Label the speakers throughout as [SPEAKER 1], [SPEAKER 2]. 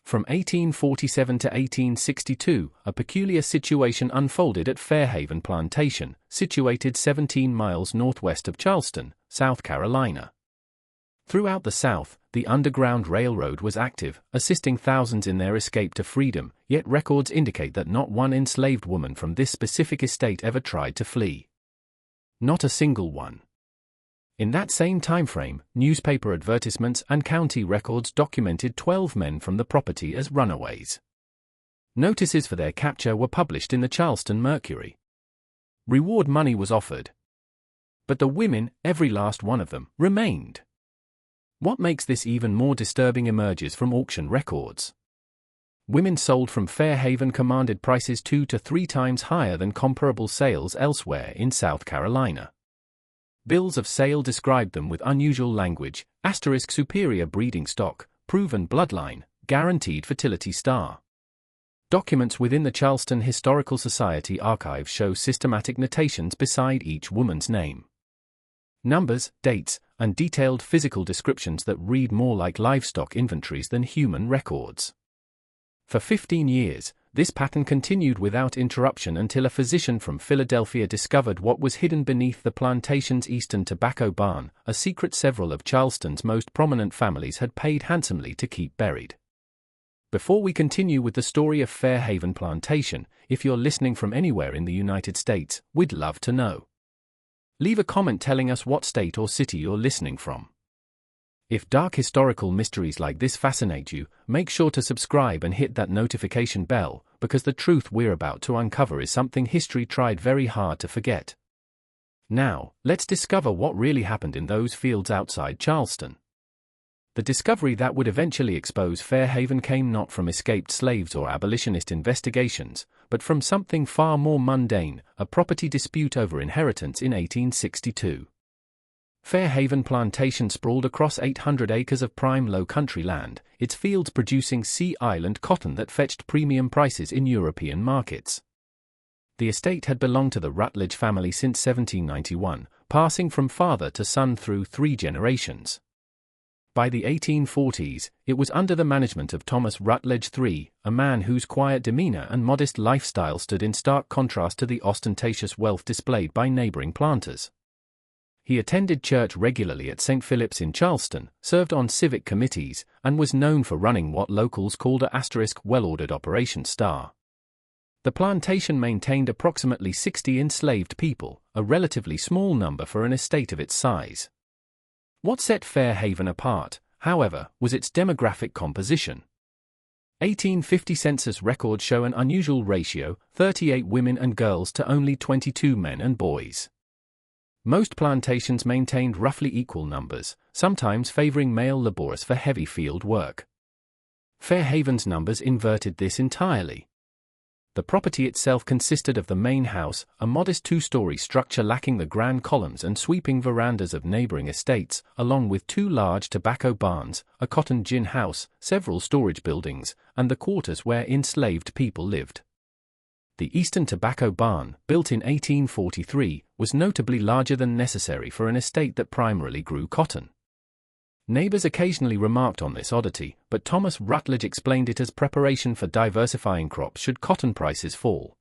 [SPEAKER 1] From 1847 to 1862, a peculiar situation unfolded at Fairhaven Plantation, situated 17 miles northwest of Charleston, South Carolina. Throughout the South, the Underground Railroad was active, assisting thousands in their escape to freedom, yet records indicate that not one enslaved woman from this specific estate ever tried to flee. Not a single one. In that same timeframe, newspaper advertisements and county records documented 12 men from the property as runaways. Notices for their capture were published in the Charleston Mercury. Reward money was offered. But the women, every last one of them, remained. What makes this even more disturbing emerges from auction records. Women sold from Fairhaven commanded prices 2 to 3 times higher than comparable sales elsewhere in South Carolina. Bills of sale described them with unusual language: superior breeding stock, proven bloodline, guaranteed fertility star. Documents within the Charleston Historical Society archive show systematic notations beside each woman's name. Numbers, dates, and detailed physical descriptions that read more like livestock inventories than human records. For 15 years, this pattern continued without interruption until a physician from Philadelphia discovered what was hidden beneath the plantation's eastern tobacco barn, a secret several of Charleston's most prominent families had paid handsomely to keep buried. Before we continue with the story of Fairhaven Plantation, if you're listening from anywhere in the United States, we'd love to know. Leave a comment telling us what state or city you're listening from. If dark historical mysteries like this fascinate you, make sure to subscribe and hit that notification bell, because the truth we're about to uncover is something history tried very hard to forget. Now, let's discover what really happened in those fields outside Charleston. The discovery that would eventually expose Fairhaven came not from escaped slaves or abolitionist investigations, but from something far more mundane: a property dispute over inheritance in 1862. Fairhaven Plantation sprawled across 800 acres of prime low-country land, its fields producing Sea Island cotton that fetched premium prices in European markets. The estate had belonged to the Rutledge family since 1791, passing from father to son through 3 generations. By the 1840s, it was under the management of Thomas Rutledge III, a man whose quiet demeanor and modest lifestyle stood in stark contrast to the ostentatious wealth displayed by neighboring planters. He attended church regularly at St. Philip's in Charleston, served on civic committees, and was known for running what locals called a well-ordered operation star. The plantation maintained approximately 60 enslaved people, a relatively small number for an estate of its size. What set Fairhaven apart, however, was its demographic composition. 1850 census records show an unusual ratio: 38 women and girls to only 22 men and boys. Most plantations maintained roughly equal numbers, sometimes favoring male laborers for heavy field work. Fairhaven's numbers inverted this entirely. The property itself consisted of the main house, a modest 2-story structure lacking the grand columns and sweeping verandas of neighboring estates, along with 2 large tobacco barns, a cotton gin house, several storage buildings, and the quarters where enslaved people lived. The Eastern Tobacco Barn, built in 1843, was notably larger than necessary for an estate that primarily grew cotton. Neighbors occasionally remarked on this oddity, but Thomas Rutledge explained it as preparation for diversifying crops should cotton prices fall.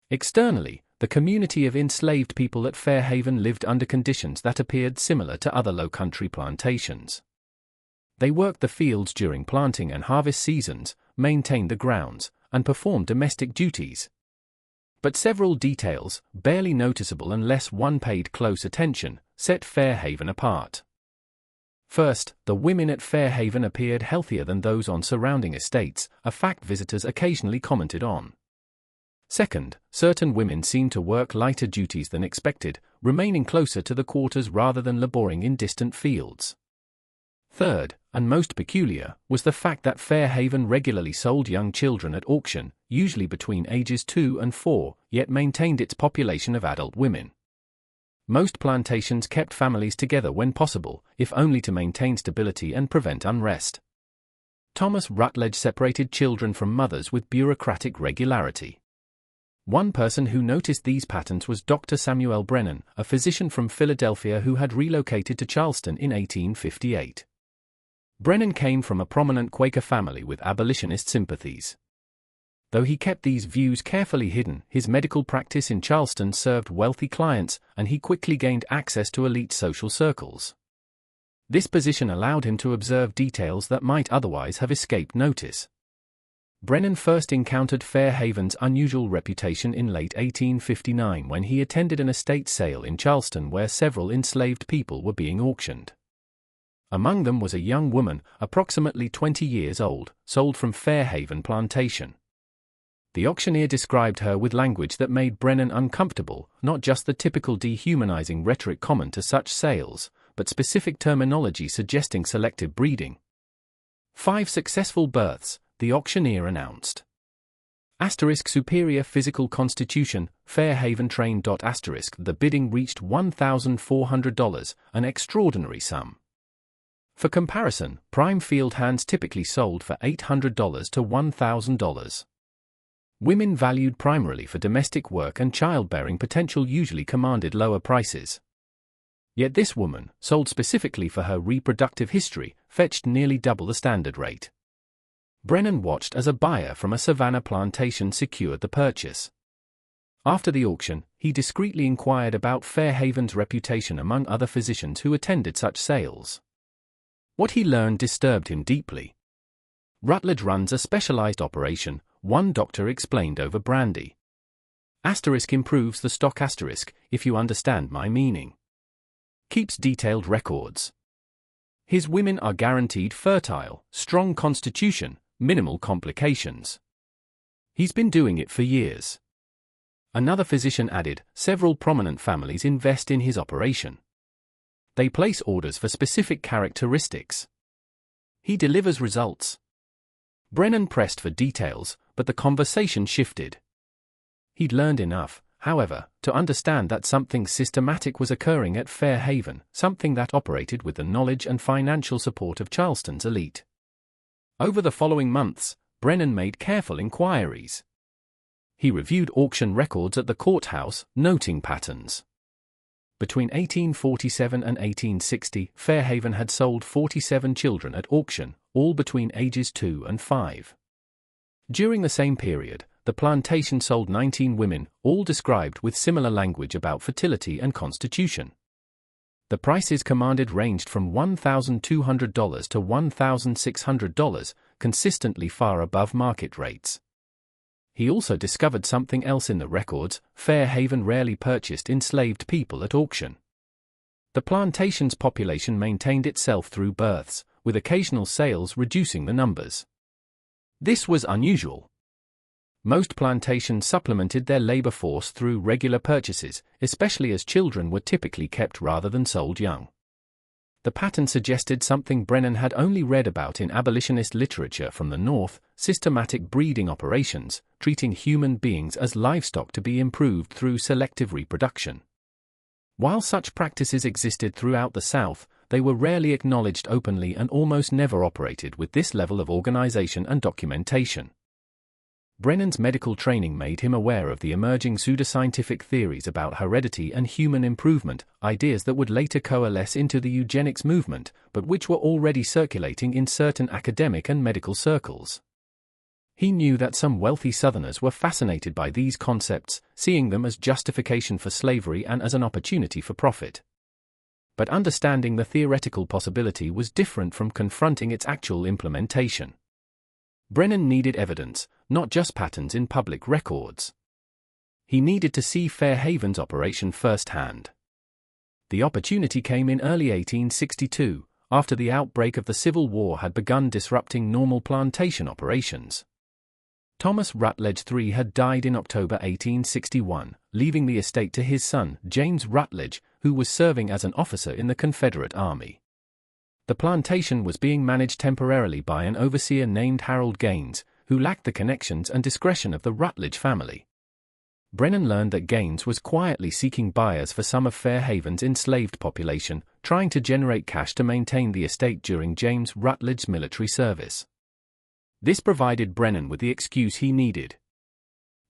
[SPEAKER 1] Externally, the community of enslaved people at Fairhaven lived under conditions that appeared similar to other low-country plantations. They worked the fields during planting and harvest seasons, maintained the grounds, and performed domestic duties. But several details, barely noticeable unless one paid close attention, set Fairhaven apart. First, the women at Fairhaven appeared healthier than those on surrounding estates, a fact visitors occasionally commented on. Second, certain women seemed to work lighter duties than expected, remaining closer to the quarters rather than laboring in distant fields. Third, and most peculiar, was the fact that Fairhaven regularly sold young children at auction, usually between ages 2 and 4, yet maintained its population of adult women. Most plantations kept families together when possible, if only to maintain stability and prevent unrest. Thomas Rutledge separated children from mothers with bureaucratic regularity. One person who noticed these patterns was Dr. Samuel Brennan, a physician from Philadelphia who had relocated to Charleston in 1858. Brennan came from a prominent Quaker family with abolitionist sympathies. Though he kept these views carefully hidden, his medical practice in Charleston served wealthy clients, and he quickly gained access to elite social circles. This position allowed him to observe details that might otherwise have escaped notice. Brennan first encountered Fairhaven's unusual reputation in late 1859 when he attended an estate sale in Charleston where several enslaved people were being auctioned. Among them was a young woman, approximately 20 years old, sold from Fairhaven Plantation. The auctioneer described her with language that made Brennan uncomfortable, not just the typical dehumanizing rhetoric common to such sales, but specific terminology suggesting selective breeding. 5 successful births, the auctioneer announced. Superior physical constitution, Fairhaven trained. The bidding reached $1,400, an extraordinary sum. For comparison, prime field hands typically sold for $800 to $1,000. Women valued primarily for domestic work and childbearing potential usually commanded lower prices. Yet this woman, sold specifically for her reproductive history, fetched nearly double the standard rate. Brennan watched as a buyer from a Savannah plantation secured the purchase. After the auction, he discreetly inquired about Fairhaven's reputation among other physicians who attended such sales. What he learned disturbed him deeply. Rutledge runs a specialized operation, one doctor explained over brandy. Improves the stock if you understand my meaning. Keeps detailed records. His women are guaranteed fertile, strong constitution, minimal complications. He's been doing it for years. Another physician added, several prominent families invest in his operation. They place orders for specific characteristics. He delivers results. Brennan pressed for details, but the conversation shifted. He'd learned enough, however, to understand that something systematic was occurring at Fairhaven, something that operated with the knowledge and financial support of Charleston's elite. Over the following months, Brennan made careful inquiries. He reviewed auction records at the courthouse, noting patterns. Between 1847 and 1860, Fairhaven had sold 47 children at auction, all between ages 2 and 5. During the same period, the plantation sold 19 women, all described with similar language about fertility and constitution. The prices commanded ranged from $1,200 to $1,600, consistently far above market rates. He also discovered something else in the records: Fairhaven rarely purchased enslaved people at auction. The plantation's population maintained itself through births, with occasional sales reducing the numbers. This was unusual. Most plantations supplemented their labor force through regular purchases, especially as children were typically kept rather than sold young. The pattern suggested something Brennan had only read about in abolitionist literature from the North: systematic breeding operations, treating human beings as livestock to be improved through selective reproduction. While such practices existed throughout the South, they were rarely acknowledged openly and almost never operated with this level of organization and documentation. Brennan's medical training made him aware of the emerging pseudoscientific theories about heredity and human improvement, ideas that would later coalesce into the eugenics movement, but which were already circulating in certain academic and medical circles. He knew that some wealthy Southerners were fascinated by these concepts, seeing them as justification for slavery and as an opportunity for profit. But understanding the theoretical possibility was different from confronting its actual implementation. Brennan needed evidence, not just patterns in public records. He needed to see Fairhaven's operation firsthand. The opportunity came in early 1862, after the outbreak of the Civil War had begun disrupting normal plantation operations. Thomas Rutledge III had died in October 1861, leaving the estate to his son, James Rutledge, who was serving as an officer in the Confederate Army. The plantation was being managed temporarily by an overseer named Harold Gaines, who lacked the connections and discretion of the Rutledge family. Brennan learned that Gaines was quietly seeking buyers for some of Fairhaven's enslaved population, trying to generate cash to maintain the estate during James Rutledge's military service. This provided Brennan with the excuse he needed.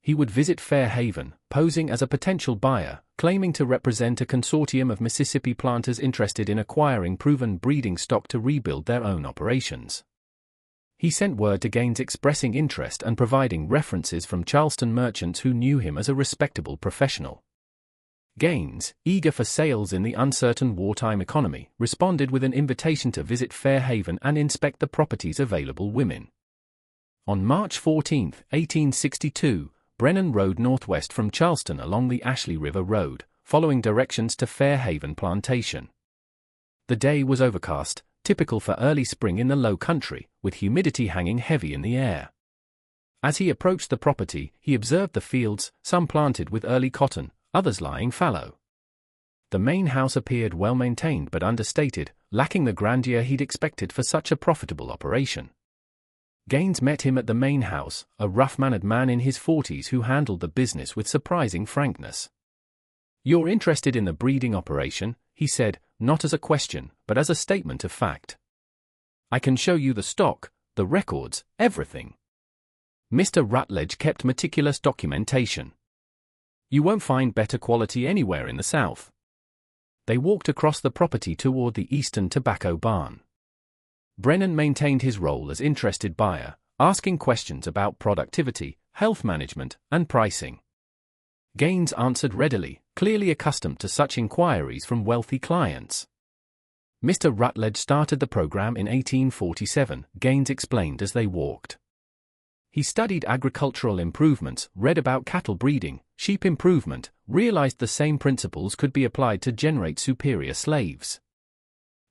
[SPEAKER 1] He would visit Fairhaven, posing as a potential buyer, claiming to represent a consortium of Mississippi planters interested in acquiring proven breeding stock to rebuild their own operations. He sent word to Gaines expressing interest and providing references from Charleston merchants who knew him as a respectable professional. Gaines, eager for sales in the uncertain wartime economy, responded with an invitation to visit Fairhaven and inspect the property's available women. On March 14, 1862, Brennan rode northwest from Charleston along the Ashley River Road, following directions to Fairhaven Plantation. The day was overcast, typical for early spring in the low country, with humidity hanging heavy in the air. As he approached the property, he observed the fields, some planted with early cotton, others lying fallow. The main house appeared well-maintained but understated, lacking the grandeur he'd expected for such a profitable operation. Gaines met him at the main house, a rough-mannered man in his 40s who handled the business with surprising frankness. "You're interested in the breeding operation," he said, not as a question, but as a statement of fact. "I can show you the stock, the records, everything." Mr. Rutledge kept meticulous documentation. "You won't find better quality anywhere in the South." They walked across the property toward the eastern tobacco barn. Brennan maintained his role as interested buyer, asking questions about productivity, health management, and pricing. Gaines answered readily, clearly accustomed to such inquiries from wealthy clients. Mr. Rutledge started the program in 1847, Gaines explained as they walked. He studied agricultural improvements, read about cattle breeding, sheep improvement, realized the same principles could be applied to generate superior slaves.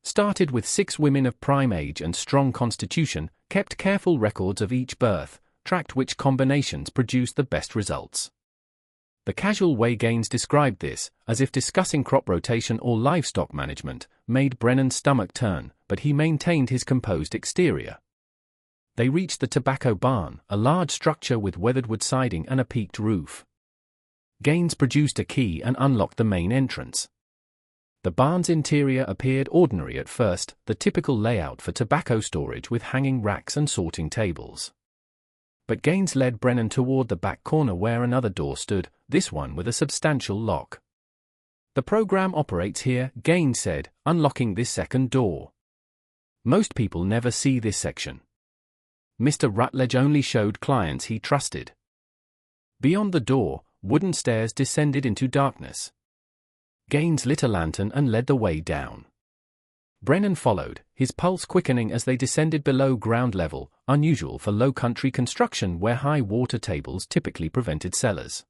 [SPEAKER 1] Started with 6 women of prime age and strong constitution, kept careful records of each birth, tracked which combinations produced the best results. The casual way Gaines described this, as if discussing crop rotation or livestock management, made Brennan's stomach turn, but he maintained his composed exterior. They reached the tobacco barn, a large structure with weathered wood siding and a peaked roof. Gaines produced a key and unlocked the main entrance. The barn's interior appeared ordinary at first, the typical layout for tobacco storage with hanging racks and sorting tables. But Gaines led Brennan toward the back corner where another door stood, this one with a substantial lock. "The program operates here," Gaines said, unlocking this second door. "Most people never see this section." Mr. Rutledge only showed clients he trusted. Beyond the door, wooden stairs descended into darkness. Gaines lit a lantern and led the way down. Brennan followed, his pulse quickening as they descended below ground level, unusual for low-country construction where high water tables typically prevented cellars.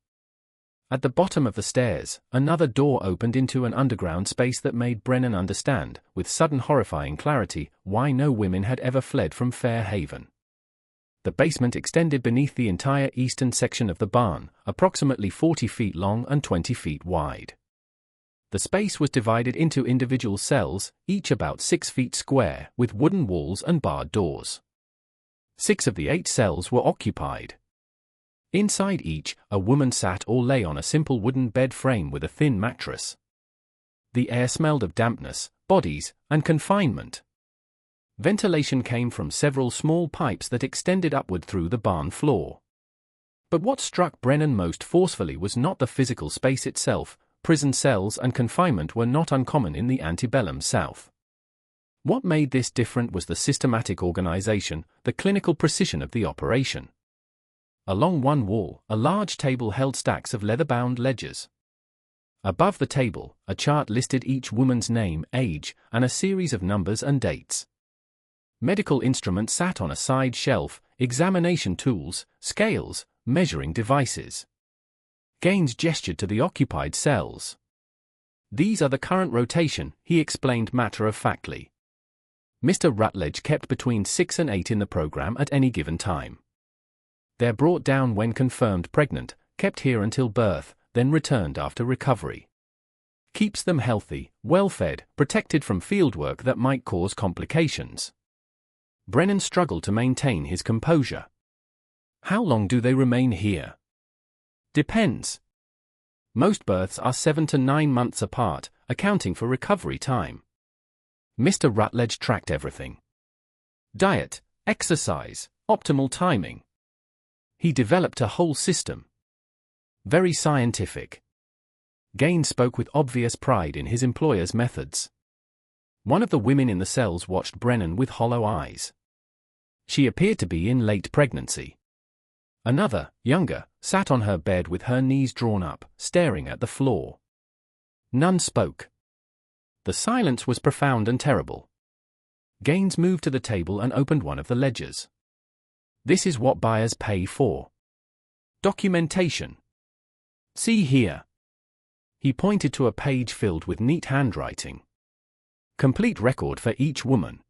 [SPEAKER 1] At the bottom of the stairs, another door opened into an underground space that made Brennan understand, with sudden horrifying clarity, why no women had ever fled from Fairhaven. The basement extended beneath the entire eastern section of the barn, approximately 40 feet long and 20 feet wide. The space was divided into individual cells, each about 6 feet square, with wooden walls and barred doors. 6 of the 8 cells were occupied. Inside each, a woman sat or lay on a simple wooden bed frame with a thin mattress. The air smelled of dampness, bodies, and confinement. Ventilation came from several small pipes that extended upward through the barn floor. But what struck Brennan most forcefully was not the physical space itself. Prison cells and confinement were not uncommon in the antebellum South. What made this different was the systematic organization, the clinical precision of the operation. Along one wall, a large table held stacks of leather-bound ledgers. Above the table, a chart listed each woman's name, age, and a series of numbers and dates. Medical instruments sat on a side shelf, examination tools, scales, measuring devices. Gaines gestured to the occupied cells. "These are the current rotation," he explained matter-of-factly. Mr. Rutledge kept between 6 and 8 in the program at any given time. They're brought down when confirmed pregnant, kept here until birth, then returned after recovery. Keeps them healthy, well-fed, protected from fieldwork that might cause complications. Brennan struggled to maintain his composure. "How long do they remain here?" "Depends. Most births are 7 to 9 months apart, accounting for recovery time." Mr. Rutledge tracked everything. Diet, exercise, optimal timing. He developed a whole system. Very scientific. Gaines spoke with obvious pride in his employer's methods. One of the women in the cells watched Brennan with hollow eyes. She appeared to be in late pregnancy. Another, younger, sat on her bed with her knees drawn up, staring at the floor. None spoke. The silence was profound and terrible. Gaines moved to the table and opened one of the ledgers. This is what buyers pay for. Documentation. See here. He pointed to a page filled with neat handwriting. Complete record for each woman.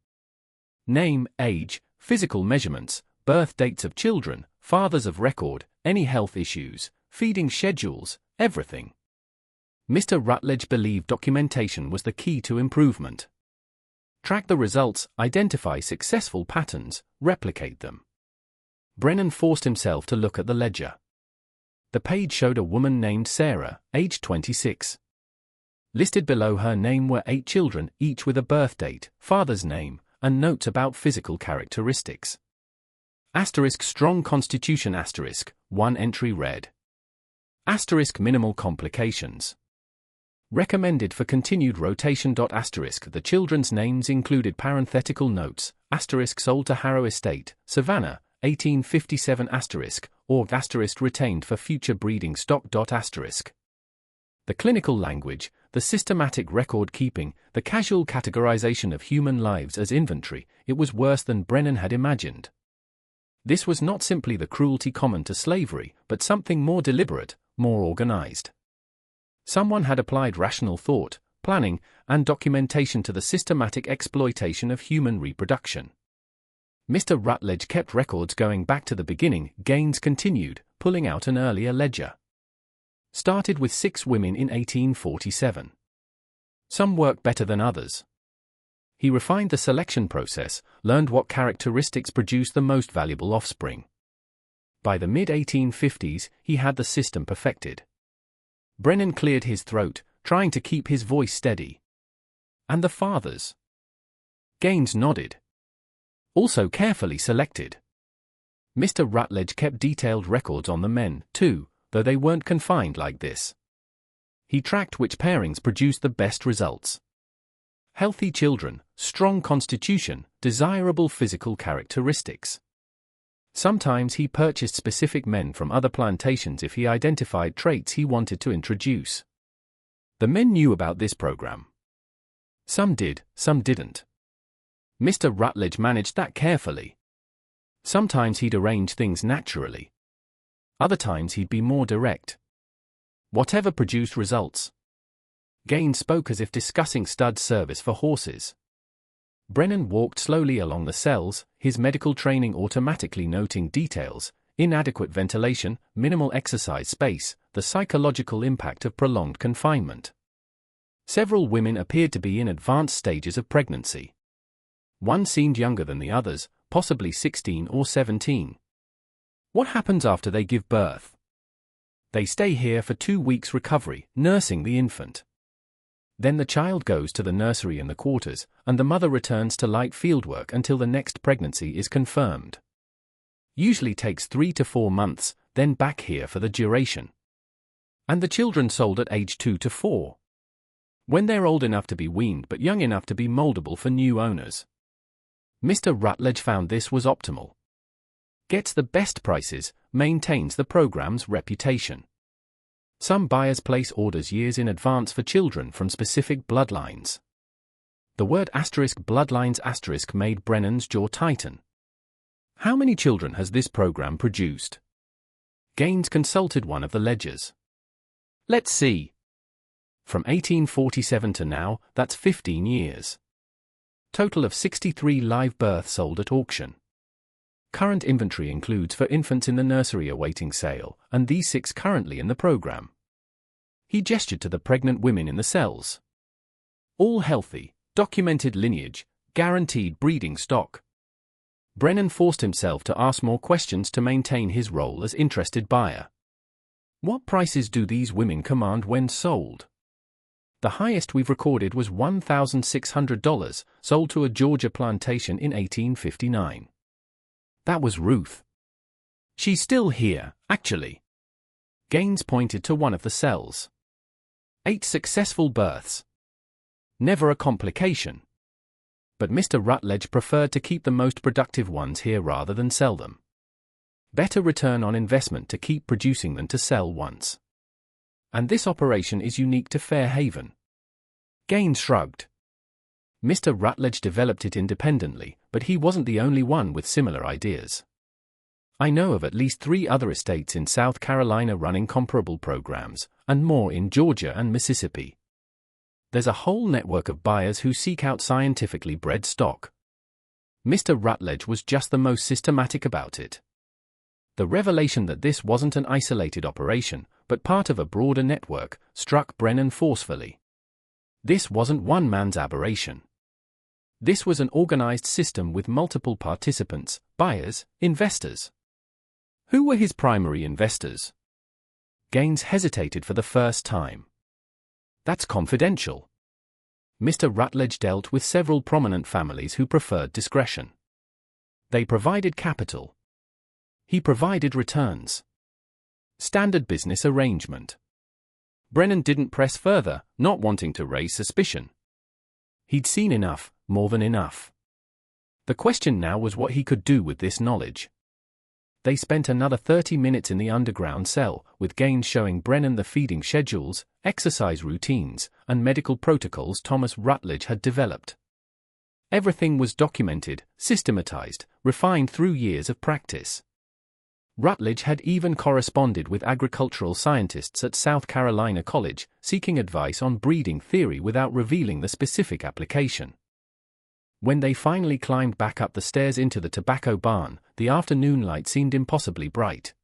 [SPEAKER 1] Name, age, physical measurements, birth dates of children, fathers of record, any health issues, feeding schedules, everything. Mr. Rutledge believed documentation was the key to improvement. Track the results, identify successful patterns, replicate them. Brennan forced himself to look at the ledger. The page showed a woman named Sarah, age 26. Listed below her name were 8 children, each with a birth date, father's name, and notes about physical characteristics. Asterisk strong constitution asterisk, one entry read. Asterisk minimal complications. Recommended for continued rotation. Asterisk the children's names included parenthetical notes, asterisk sold to Harrow Estate, Savannah, 1857 asterisk, org asterisk retained for future breeding stock. Asterisk. The clinical language, the systematic record keeping, the casual categorization of human lives as inventory, it was worse than Brennan had imagined. This was not simply the cruelty common to slavery, but something more deliberate, more organized. Someone had applied rational thought, planning, and documentation to the systematic exploitation of human reproduction. Mr. Rutledge kept records going back to the beginning. Gaines continued, pulling out an earlier ledger. Started with 6 women in 1847. Some work better than others. He refined the selection process, learned what characteristics produce the most valuable offspring. By the mid-1850s, he had the system perfected. Brennan cleared his throat, trying to keep his voice steady. And the fathers? Gaines nodded. Also carefully selected. Mr. Rutledge kept detailed records on the men, too, though they weren't confined like this. He tracked which pairings produced the best results. Healthy children, strong constitution, desirable physical characteristics. Sometimes he purchased specific men from other plantations if he identified traits he wanted to introduce. The men knew about this program. Some did, some didn't. Mr. Rutledge managed that carefully. Sometimes he'd arrange things naturally. Other times he'd be more direct. Whatever produced results. Gaines spoke as if discussing stud service for horses. Brennan walked slowly along the cells, his medical training automatically noting details, inadequate ventilation, minimal exercise space, the psychological impact of prolonged confinement. Several women appeared to be in advanced stages of pregnancy. One seemed younger than the others, possibly 16 or 17. What happens after they give birth? They stay here for 2 weeks recovery, nursing the infant. Then the child goes to the nursery in the quarters, and the mother returns to light fieldwork until the next pregnancy is confirmed. Usually takes 3 to 4 months, then back here for the duration. And the children sold at age 2 to 4. When they're old enough to be weaned but young enough to be moldable for new owners. Mr. Rutledge found this was optimal. Gets the best prices, maintains the program's reputation. Some buyers place orders years in advance for children from specific bloodlines. The word *bloodlines* made Brennan's jaw tighten. How many children has this program produced? Gaines consulted one of the ledgers. Let's see. From 1847 to now, that's 15 years. Total of 63 live births sold at auction. Current inventory includes for infants in the nursery awaiting sale, and these 6 currently in the program. He gestured to the pregnant women in the cells. All healthy, documented lineage, guaranteed breeding stock. Brennan forced himself to ask more questions to maintain his role as interested buyer. What prices do these women command when sold? The highest we've recorded was $1,600, sold to a Georgia plantation in 1859. That was Ruth. She's still here, actually. Gaines pointed to one of the cells. 8 successful births. Never a complication. But Mr. Rutledge preferred to keep the most productive ones here rather than sell them. Better return on investment to keep producing than to sell once. And this operation is unique to Fairhaven. Gaines shrugged. Mr. Rutledge developed it independently, but he wasn't the only one with similar ideas. I know of at least 3 other estates in South Carolina running comparable programs, and more in Georgia and Mississippi. There's a whole network of buyers who seek out scientifically bred stock. Mr. Rutledge was just the most systematic about it. The revelation that this wasn't an isolated operation, but part of a broader network, struck Brennan forcefully. This wasn't one man's aberration. This was an organized system with multiple participants, buyers, investors. Who were his primary investors? Gaines hesitated for the first time. That's confidential. Mr. Rutledge dealt with several prominent families who preferred discretion. They provided capital. He provided returns. Standard business arrangement. Brennan didn't press further, not wanting to raise suspicion. He'd seen enough, more than enough. The question now was what he could do with this knowledge. They spent another 30 minutes in the underground cell, with Gaines showing Brennan the feeding schedules, exercise routines, and medical protocols Thomas Rutledge had developed. Everything was documented, systematized, refined through years of practice. Rutledge had even corresponded with agricultural scientists at South Carolina College, seeking advice on breeding theory without revealing the specific application. When they finally climbed back up the stairs into the tobacco barn, the afternoon light seemed impossibly bright.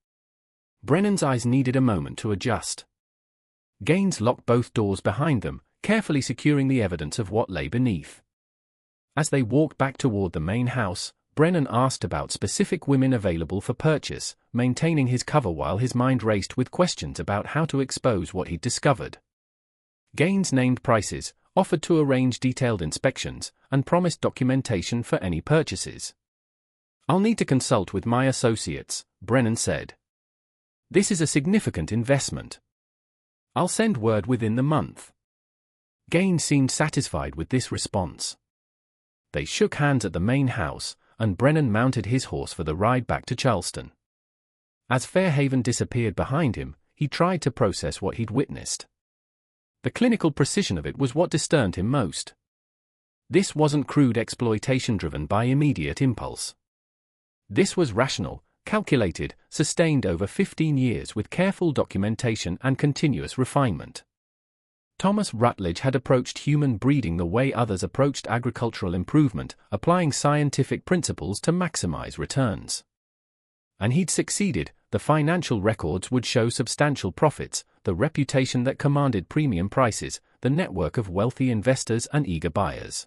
[SPEAKER 1] Brennan's eyes needed a moment to adjust. Gaines locked both doors behind them, carefully securing the evidence of what lay beneath. As they walked back toward the main house, Brennan asked about specific women available for purchase, maintaining his cover while his mind raced with questions about how to expose what he'd discovered. Gaines named prices, offered to arrange detailed inspections, and promised documentation for any purchases. "I'll need to consult with my associates," Brennan said. "This is a significant investment. I'll send word within the month." Gaines seemed satisfied with this response. They shook hands at the main house, and Brennan mounted his horse for the ride back to Charleston. As Fairhaven disappeared behind him, he tried to process what he'd witnessed. The clinical precision of it was what disturbed him most. This wasn't crude exploitation driven by immediate impulse. This was rational, calculated, sustained over 15 years with careful documentation and continuous refinement. Thomas Rutledge had approached human breeding the way others approached agricultural improvement, applying scientific principles to maximize returns. And he'd succeeded. The financial records would show substantial profits, the reputation that commanded premium prices, the network of wealthy investors and eager buyers.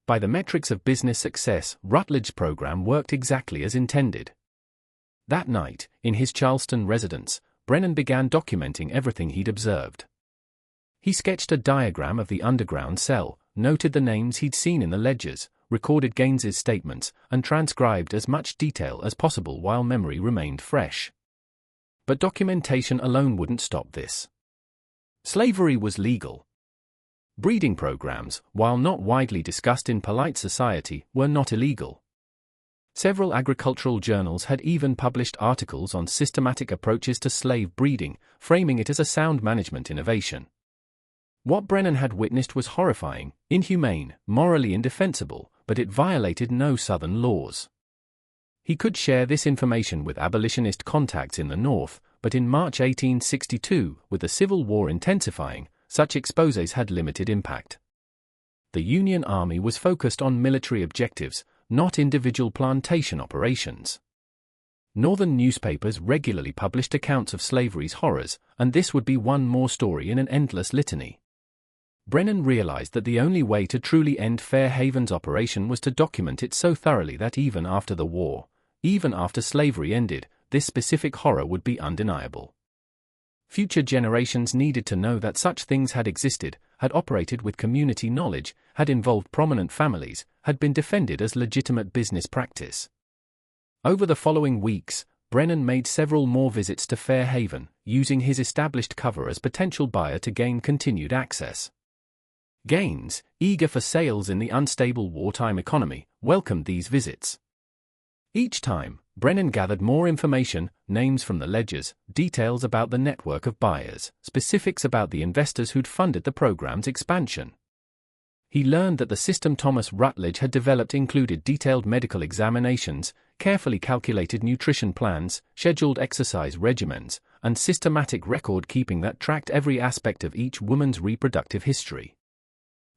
[SPEAKER 1] By the metrics of business success, Rutledge's program worked exactly as intended. That night, in his Charleston residence, Brennan began documenting everything he'd observed. He sketched a diagram of the underground cell, noted the names he'd seen in the ledgers, recorded Gaines's statements, and transcribed as much detail as possible while memory remained fresh. But documentation alone wouldn't stop this. Slavery was legal. Breeding programs, while not widely discussed in polite society, were not illegal. Several agricultural journals had even published articles on systematic approaches to slave breeding, framing it as a sound management innovation. What Brennan had witnessed was horrifying, inhumane, morally indefensible, but it violated no Southern laws. He could share this information with abolitionist contacts in the North, but in March 1862, with the Civil War intensifying, such exposés had limited impact. The Union Army was focused on military objectives, not individual plantation operations. Northern newspapers regularly published accounts of slavery's horrors, and this would be one more story in an endless litany. Brennan realized that the only way to truly end Fairhaven's operation was to document it so thoroughly that even after the war, even after slavery ended, this specific horror would be undeniable. Future generations needed to know that such things had existed, had operated with community knowledge, had involved prominent families, had been defended as legitimate business practice. Over the following weeks, Brennan made several more visits to Fairhaven, using his established cover as potential buyer to gain continued access. Gaines, eager for sales in the unstable wartime economy, welcomed these visits. Each time, Brennan gathered more information, names from the ledgers, details about the network of buyers, specifics about the investors who'd funded the program's expansion. He learned that the system Thomas Rutledge had developed included detailed medical examinations, carefully calculated nutrition plans, scheduled exercise regimens, and systematic record-keeping that tracked every aspect of each woman's reproductive history.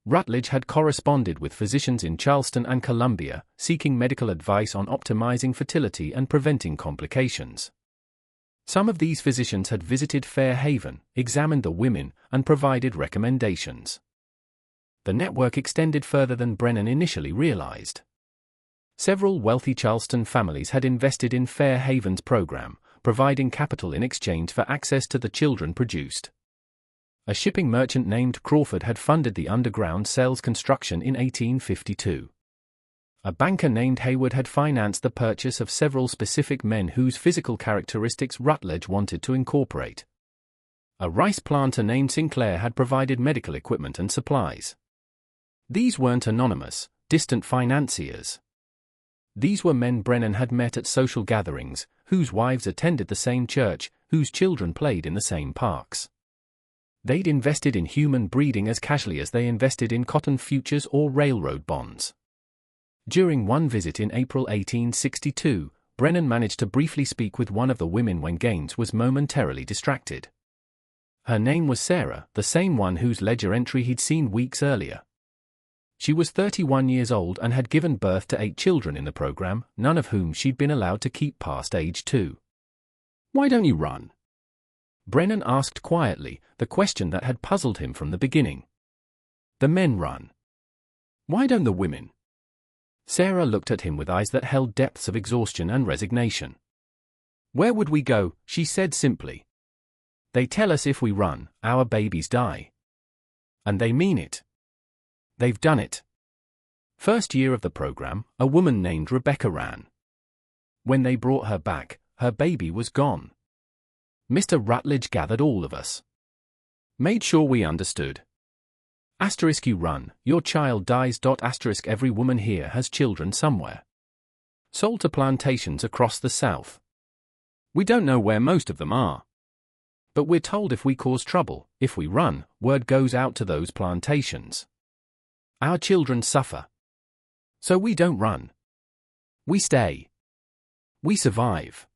[SPEAKER 1] Rutledge had corresponded with physicians in Charleston and Columbia, seeking medical advice on optimizing fertility and preventing complications. Some of these physicians had visited Fairhaven, examined the women, and provided recommendations. The network extended further than Brennan initially realized. Several wealthy Charleston families had invested in Fairhaven's program, providing capital in exchange for access to the children produced. A shipping merchant named Crawford had funded the underground cells construction in 1852. A banker named Hayward had financed the purchase of several specific men whose physical characteristics Rutledge wanted to incorporate. A rice planter named Sinclair had provided medical equipment and supplies. These weren't anonymous, distant financiers. These were men Brennan had met at social gatherings, whose wives attended the same church, whose children played in the same parks. They'd invested in human breeding as casually as they invested in cotton futures or railroad bonds. During one visit in April 1862, Brennan managed to briefly speak with one of the women when Gaines was momentarily distracted. Her name was Sarah, the same one whose ledger entry he'd seen weeks earlier. She was 31 years old and had given birth to 8 children in the program, none of whom she'd been allowed to keep past age 2. "Why don't you run?" Brennan asked quietly, the question that had puzzled him from the beginning. "The men run. Why don't the women?" Sarah looked at him with eyes that held depths of exhaustion and resignation. "Where would we go?" she said simply. "They tell us if we run, our babies die. And they mean it. They've done it." First year of the program, a woman named Rebecca ran. When they brought her back, her baby was gone. Mr. Rutledge gathered all of us. Made sure we understood. You run, your child dies. Every woman here has children somewhere. Sold to plantations across the South. We don't know where most of them are. But we're told if we cause trouble, if we run, word goes out to those plantations. Our children suffer. So we don't run. We stay. We survive.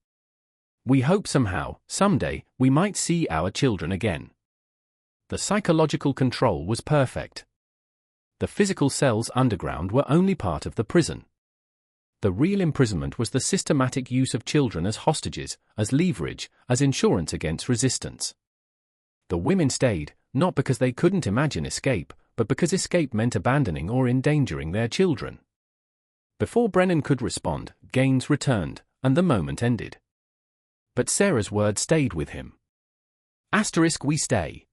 [SPEAKER 1] We hope somehow, someday, we might see our children again. The psychological control was perfect. The physical cells underground were only part of the prison. The real imprisonment was the systematic use of children as hostages, as leverage, as insurance against resistance. The women stayed, not because they couldn't imagine escape, but because escape meant abandoning or endangering their children. Before Brennan could respond, Gaines returned, and the moment ended. But Sarah's word stayed with him. We stay.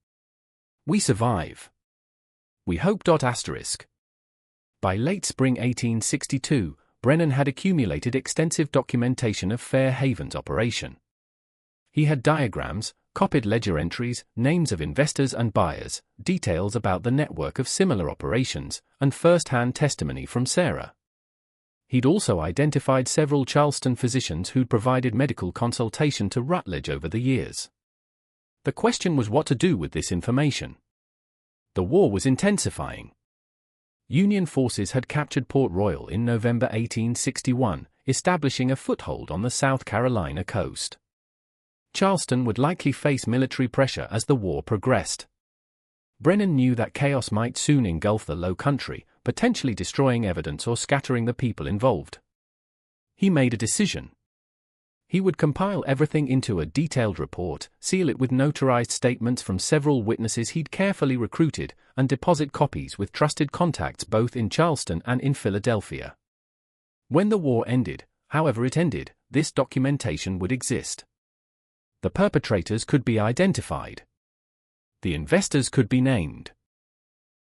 [SPEAKER 1] We survive. We hope. By late spring 1862, Brennan had accumulated extensive documentation of Fairhaven's operation. He had diagrams, copied ledger entries, names of investors and buyers, details about the network of similar operations, and first-hand testimony from Sarah. He'd also identified several Charleston physicians who'd provided medical consultation to Rutledge over the years. The question was what to do with this information. The war was intensifying. Union forces had captured Port Royal in November 1861, establishing a foothold on the South Carolina coast. Charleston would likely face military pressure as the war progressed. Brennan knew that chaos might soon engulf the Low Country, potentially destroying evidence or scattering the people involved. He made a decision. He would compile everything into a detailed report, seal it with notarized statements from several witnesses he'd carefully recruited, and deposit copies with trusted contacts both in Charleston and in Philadelphia. When the war ended, however it ended, this documentation would exist. The perpetrators could be identified. The investors could be named.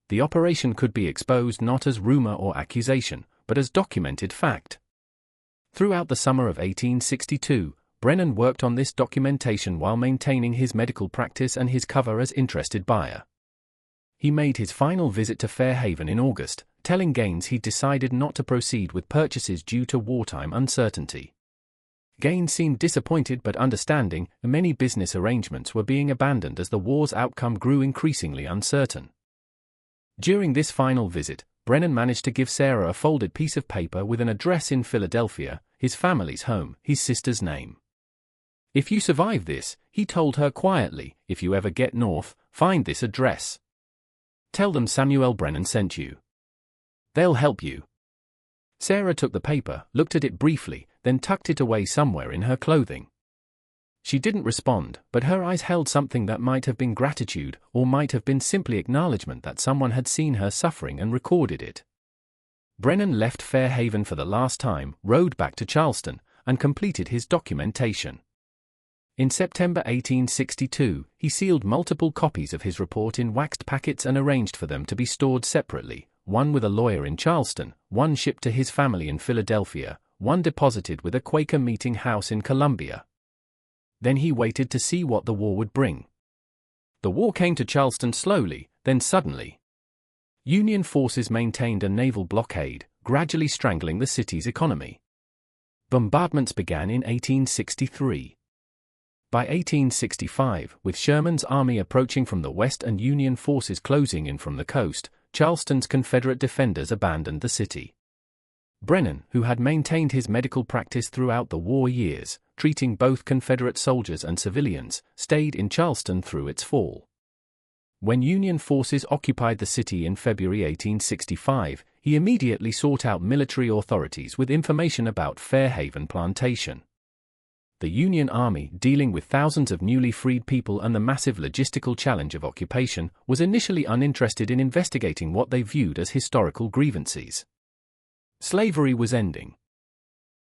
[SPEAKER 1] The operation could be exposed not as rumor or accusation, but as documented fact. Throughout the summer of 1862, Brennan worked on this documentation while maintaining his medical practice and his cover as interested buyer. He made his final visit to Fairhaven in August, telling Gaines he'd decided not to proceed with purchases due to wartime uncertainty. Gaines seemed disappointed but understanding, and many business arrangements were being abandoned as the war's outcome grew increasingly uncertain. During this final visit, Brennan managed to give Sarah a folded piece of paper with an address in Philadelphia, his family's home, his sister's name. "If you survive this," he told her quietly, "if you ever get north, find this address. Tell them Samuel Brennan sent you. They'll help you." Sarah took the paper, looked at it briefly, then tucked it away somewhere in her clothing. She didn't respond, but her eyes held something that might have been gratitude, or might have been simply acknowledgement that someone had seen her suffering and recorded it. Brennan left Fairhaven for the last time, rode back to Charleston, and completed his documentation. In September 1862, he sealed multiple copies of his report in waxed packets and arranged for them to be stored separately, one with a lawyer in Charleston, one shipped to his family in Philadelphia, one deposited with a Quaker meeting house in Columbia. Then he waited to see what the war would bring. The war came to Charleston slowly, then suddenly. Union forces maintained a naval blockade, gradually strangling the city's economy. Bombardments began in 1863. By 1865, with Sherman's army approaching from the west and Union forces closing in from the coast, Charleston's Confederate defenders abandoned the city. Brennan, who had maintained his medical practice throughout the war years, treating both Confederate soldiers and civilians, stayed in Charleston through its fall. When Union forces occupied the city in February 1865, he immediately sought out military authorities with information about Fairhaven Plantation. The Union Army, dealing with thousands of newly freed people and the massive logistical challenge of occupation, was initially uninterested in investigating what they viewed as historical grievances. Slavery was ending.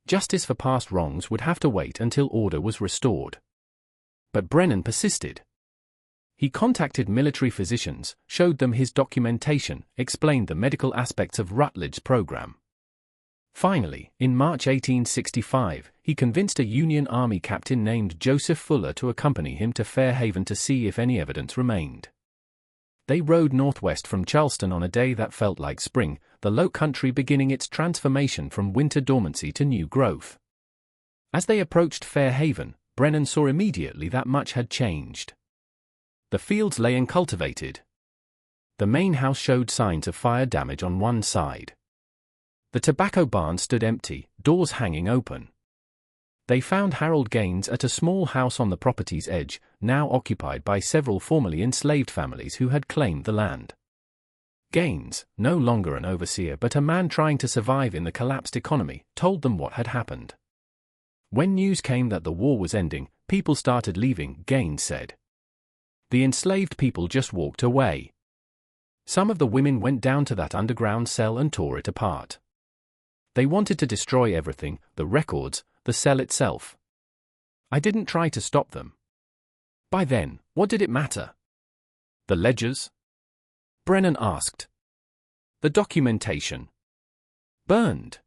[SPEAKER 1] Justice for past wrongs would have to wait until order was restored. But Brennan persisted. He contacted military physicians, showed them his documentation, explained the medical aspects of Rutledge's program. Finally, in March 1865, he convinced a Union Army captain named Joseph Fuller to accompany him to Fairhaven to see if any evidence remained. They rode northwest from Charleston on a day that felt like spring, the low country beginning its transformation from winter dormancy to new growth. As they approached Fairhaven, Brennan saw immediately that much had changed. The fields lay uncultivated. The main house showed signs of fire damage on one side. The tobacco barn stood empty, doors hanging open. They found Harold Gaines at a small house on the property's edge, now occupied by several formerly enslaved families who had claimed the land. Gaines, no longer an overseer but a man trying to survive in the collapsed economy, told them what had happened. When news came that the war was ending, people started leaving, Gaines said. The enslaved people just walked away. Some of the women went down to that underground cell and tore it apart. They wanted to destroy everything, the records, the cell itself. I didn't try to stop them. By then, what did it matter? The ledgers? Brennan asked. The documentation. Burned.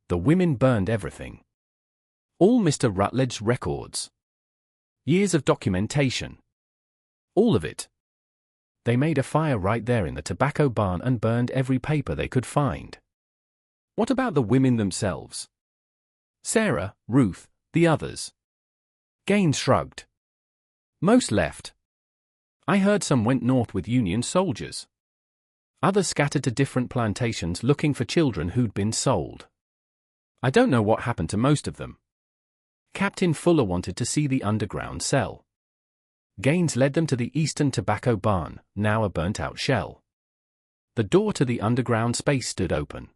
[SPEAKER 1] The women burned everything. All Mr. Rutledge's records. Years of documentation. All of it. They made a fire right there in the tobacco barn and burned every paper they could find. What about the women themselves? Sarah, Ruth, the others? Gaines shrugged. Most left. I heard some went north with Union soldiers. Others scattered to different plantations looking for children who'd been sold. I don't know what happened to most of them. Captain Fuller wanted to see the underground cell. Gaines led them to the eastern tobacco barn, now a burnt-out shell. The door to the underground space stood open.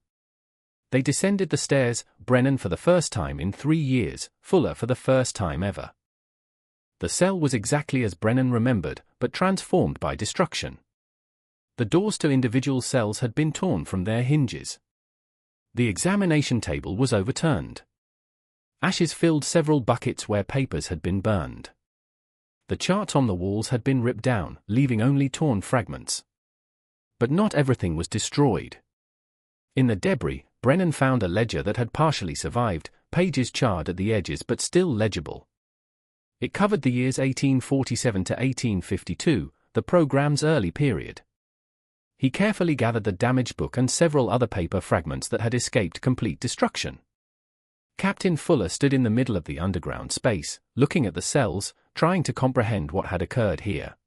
[SPEAKER 1] They descended the stairs, Brennan for the first time in 3 years, Fuller for the first time ever. The cell was exactly as Brennan remembered, but transformed by destruction. The doors to individual cells had been torn from their hinges. The examination table was overturned. Ashes filled several buckets where papers had been burned. The charts on the walls had been ripped down, leaving only torn fragments. But not everything was destroyed. In the debris, Brennan found a ledger that had partially survived, pages charred at the edges but still legible. It covered the years 1847 to 1852, the program's early period. He carefully gathered the damaged book and several other paper fragments that had escaped complete destruction. Captain Fuller stood in the middle of the underground space, looking at the cells, trying to comprehend what had occurred here.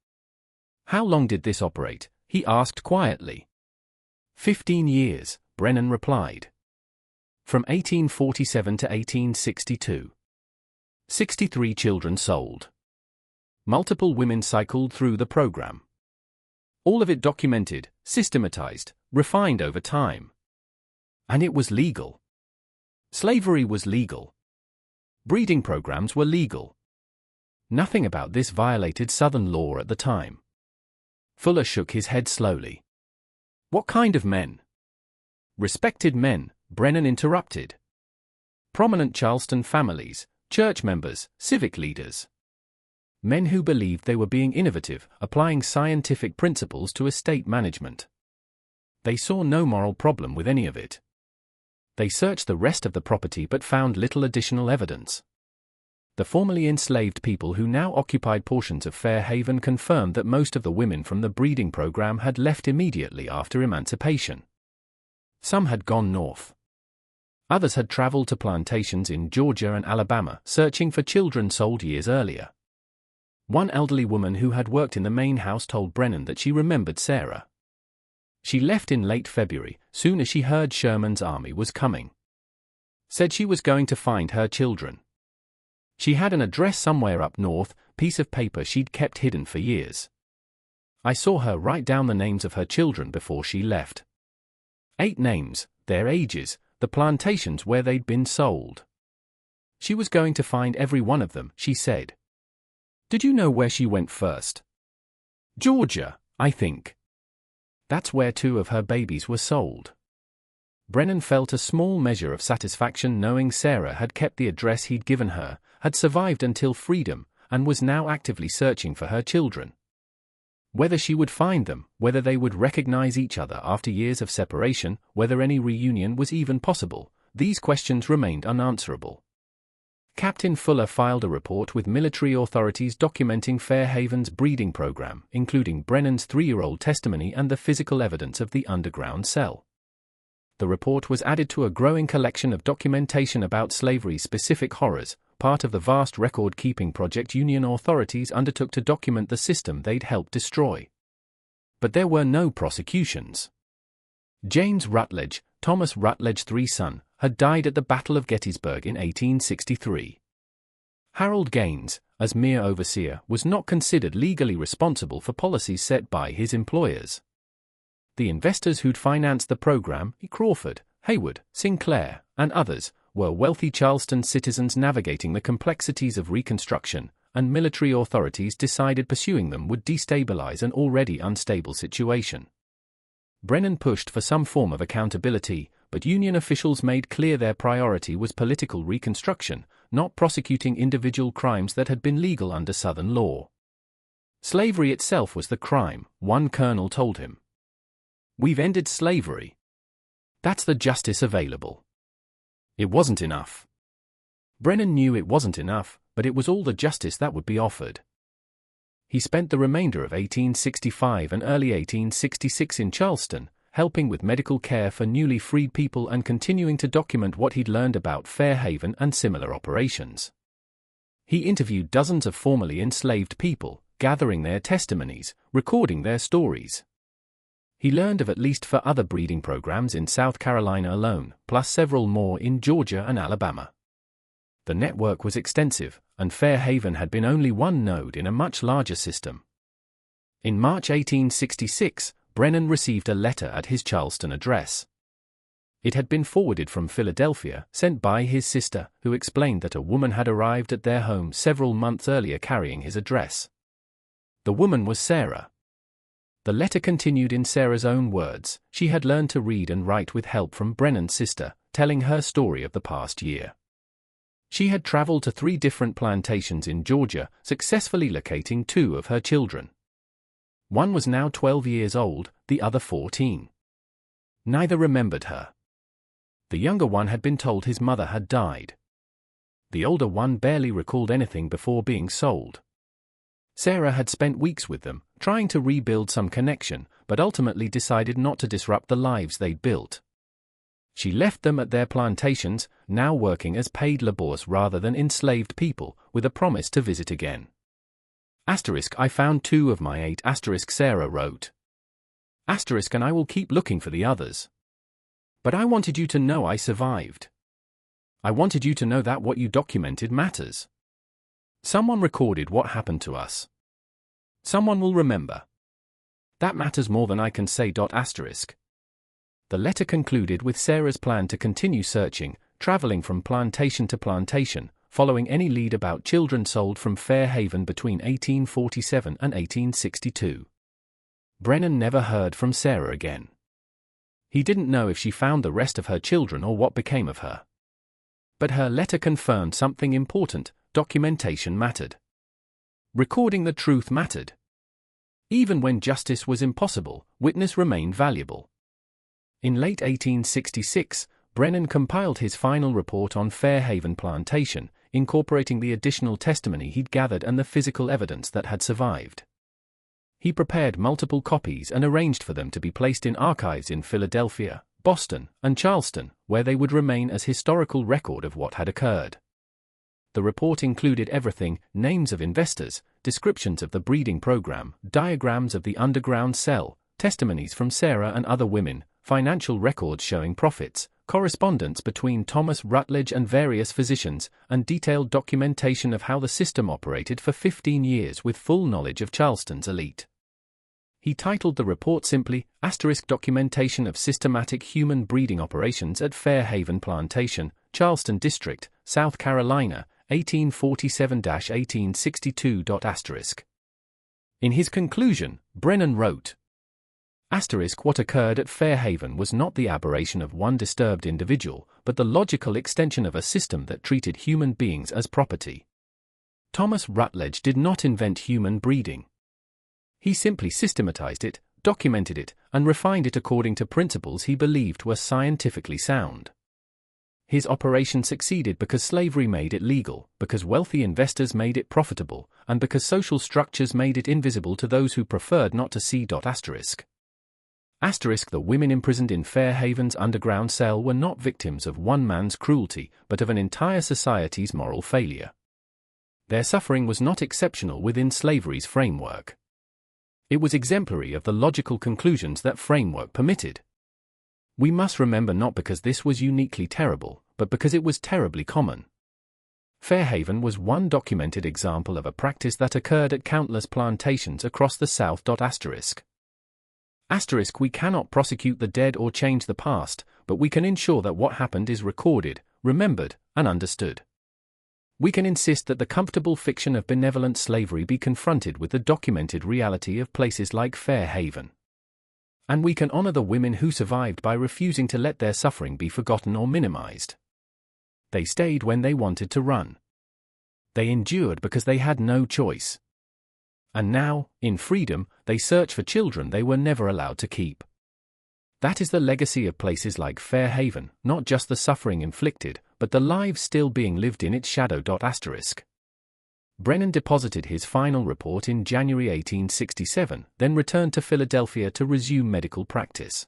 [SPEAKER 1] "How long did this operate?" he asked quietly. 15 years, Brennan replied. From 1847 to 1862. 63 children sold. Multiple women cycled through the program. All of it documented, systematized, refined over time. And it was legal. Slavery was legal. Breeding programs were legal. Nothing about this violated Southern law at the time. Fuller shook his head slowly. "What kind of men?" "Respected men," Brennan interrupted. "Prominent Charleston families, church members, civic leaders. Men who believed they were being innovative, applying scientific principles to estate management. They saw no moral problem with any of it. They searched the rest of the property but found little additional evidence. The formerly enslaved people who now occupied portions of Fair Haven confirmed that most of the women from the breeding program had left immediately after emancipation. Some had gone north. Others had traveled to plantations in Georgia and Alabama, searching for children sold years earlier. One elderly woman who had worked in the main house told Brennan that she remembered Sarah. She left in late February, soon as she heard Sherman's army was coming. Said she was going to find her children. She had an address somewhere up north, piece of paper she'd kept hidden for years. I saw her write down the names of her children before she left. 8 names, their ages, the plantations where they'd been sold. She was going to find every one of them, she said. Did you know where she went first? Georgia, I think. That's where 2 of her babies were sold. Brennan felt a small measure of satisfaction knowing Sarah had kept the address he'd given her, had survived until freedom, and was now actively searching for her children. Whether she would find them, whether they would recognize each other after years of separation, whether any reunion was even possible, these questions remained unanswerable. Captain Fuller filed a report with military authorities documenting Fair Haven's breeding program, including Brennan's 3-year-old testimony and the physical evidence of the underground cell. The report was added to a growing collection of documentation about slavery's specific horrors, part of the vast record-keeping project Union authorities undertook to document the system they'd helped destroy. But there were no prosecutions. James Rutledge, Thomas Rutledge's 3 son, had died at the Battle of Gettysburg in 1863. Harold Gaines, as mere overseer, was not considered legally responsible for policies set by his employers. The investors who'd financed the program, Crawford, Hayward, Sinclair, and others, were wealthy Charleston citizens navigating the complexities of Reconstruction, and military authorities decided pursuing them would destabilize an already unstable situation. Brennan pushed for some form of accountability, but Union officials made clear their priority was political reconstruction, not prosecuting individual crimes that had been legal under Southern law. Slavery itself was the crime, one colonel told him. We've ended slavery. That's the justice available. It wasn't enough. Brennan knew it wasn't enough, but it was all the justice that would be offered. He spent the remainder of 1865 and early 1866 in Charleston, helping with medical care for newly freed people and continuing to document what he'd learned about Fair Haven and similar operations. He interviewed dozens of formerly enslaved people, gathering their testimonies, recording their stories. He learned of at least 4 other breeding programs in South Carolina alone, plus several more in Georgia and Alabama. The network was extensive, and Fair Haven had been only one node in a much larger system. In March 1866, Brennan received a letter at his Charleston address. It had been forwarded from Philadelphia, sent by his sister, who explained that a woman had arrived at their home several months earlier carrying his address. The woman was Sarah. The letter continued in Sarah's own words. She had learned to read and write with help from Brennan's sister, telling her story of the past year. She had traveled to 3 different plantations in Georgia, successfully locating 2 of her children. One was now 12 years old, the other 14. Neither remembered her. The younger one had been told his mother had died. The older one barely recalled anything before being sold. Sarah had spent weeks with them, trying to rebuild some connection, but ultimately decided not to disrupt the lives they'd built. She left them at their plantations, now working as paid laborers rather than enslaved people, with a promise to visit again. I found 2 of my 8, Sarah wrote. And I will keep looking for the others. But I wanted you to know I survived. I wanted you to know that what you documented matters. Someone recorded what happened to us. Someone will remember. That matters more than I can say. The letter concluded with Sarah's plan to continue searching, traveling from plantation to plantation, following any lead about children sold from Fairhaven between 1847 and 1862. Brennan never heard from Sarah again. He didn't know if she found the rest of her children or what became of her. But her letter confirmed something important: documentation mattered. Recording the truth mattered. Even when justice was impossible, witness remained valuable. In late 1866, Brennan compiled his final report on Fairhaven Plantation, incorporating the additional testimony he'd gathered and the physical evidence that had survived. He prepared multiple copies and arranged for them to be placed in archives in Philadelphia, Boston, and Charleston, where they would remain as historical record of what had occurred. The report included everything: names of investors, descriptions of the breeding program, diagrams of the underground cell, testimonies from Sarah and other women, financial records showing profits, correspondence between Thomas Rutledge and various physicians, and detailed documentation of how the system operated for 15 years with full knowledge of Charleston's elite. He titled the report simply, Documentation of Systematic Human Breeding Operations at Fairhaven Plantation, Charleston District, South Carolina, 1847-1862. In his conclusion, Brennan wrote, What occurred at Fairhaven was not the aberration of one disturbed individual, but the logical extension of a system that treated human beings as property. Thomas Rutledge did not invent human breeding. He simply systematized it, documented it, and refined it according to principles he believed were scientifically sound. His operation succeeded because slavery made it legal, because wealthy investors made it profitable, and because social structures made it invisible to those who preferred not to see. The women imprisoned in Fairhaven's underground cell were not victims of one man's cruelty, but of an entire society's moral failure. Their suffering was not exceptional within slavery's framework. It was exemplary of the logical conclusions that framework permitted. We must remember, not because this was uniquely terrible, but because it was terribly common. Fairhaven was one documented example of a practice that occurred at countless plantations across the South. We cannot prosecute the dead or change the past, but we can ensure that what happened is recorded, remembered, and understood. We can insist that the comfortable fiction of benevolent slavery be confronted with the documented reality of places like Fairhaven. And we can honor the women who survived by refusing to let their suffering be forgotten or minimized. They stayed when they wanted to run. They endured because they had no choice. And now, in freedom, they search for children they were never allowed to keep. That is the legacy of places like Fairhaven, not just the suffering inflicted, but the lives still being lived in its shadow. Brennan deposited his final report in January 1867, then returned to Philadelphia to resume medical practice.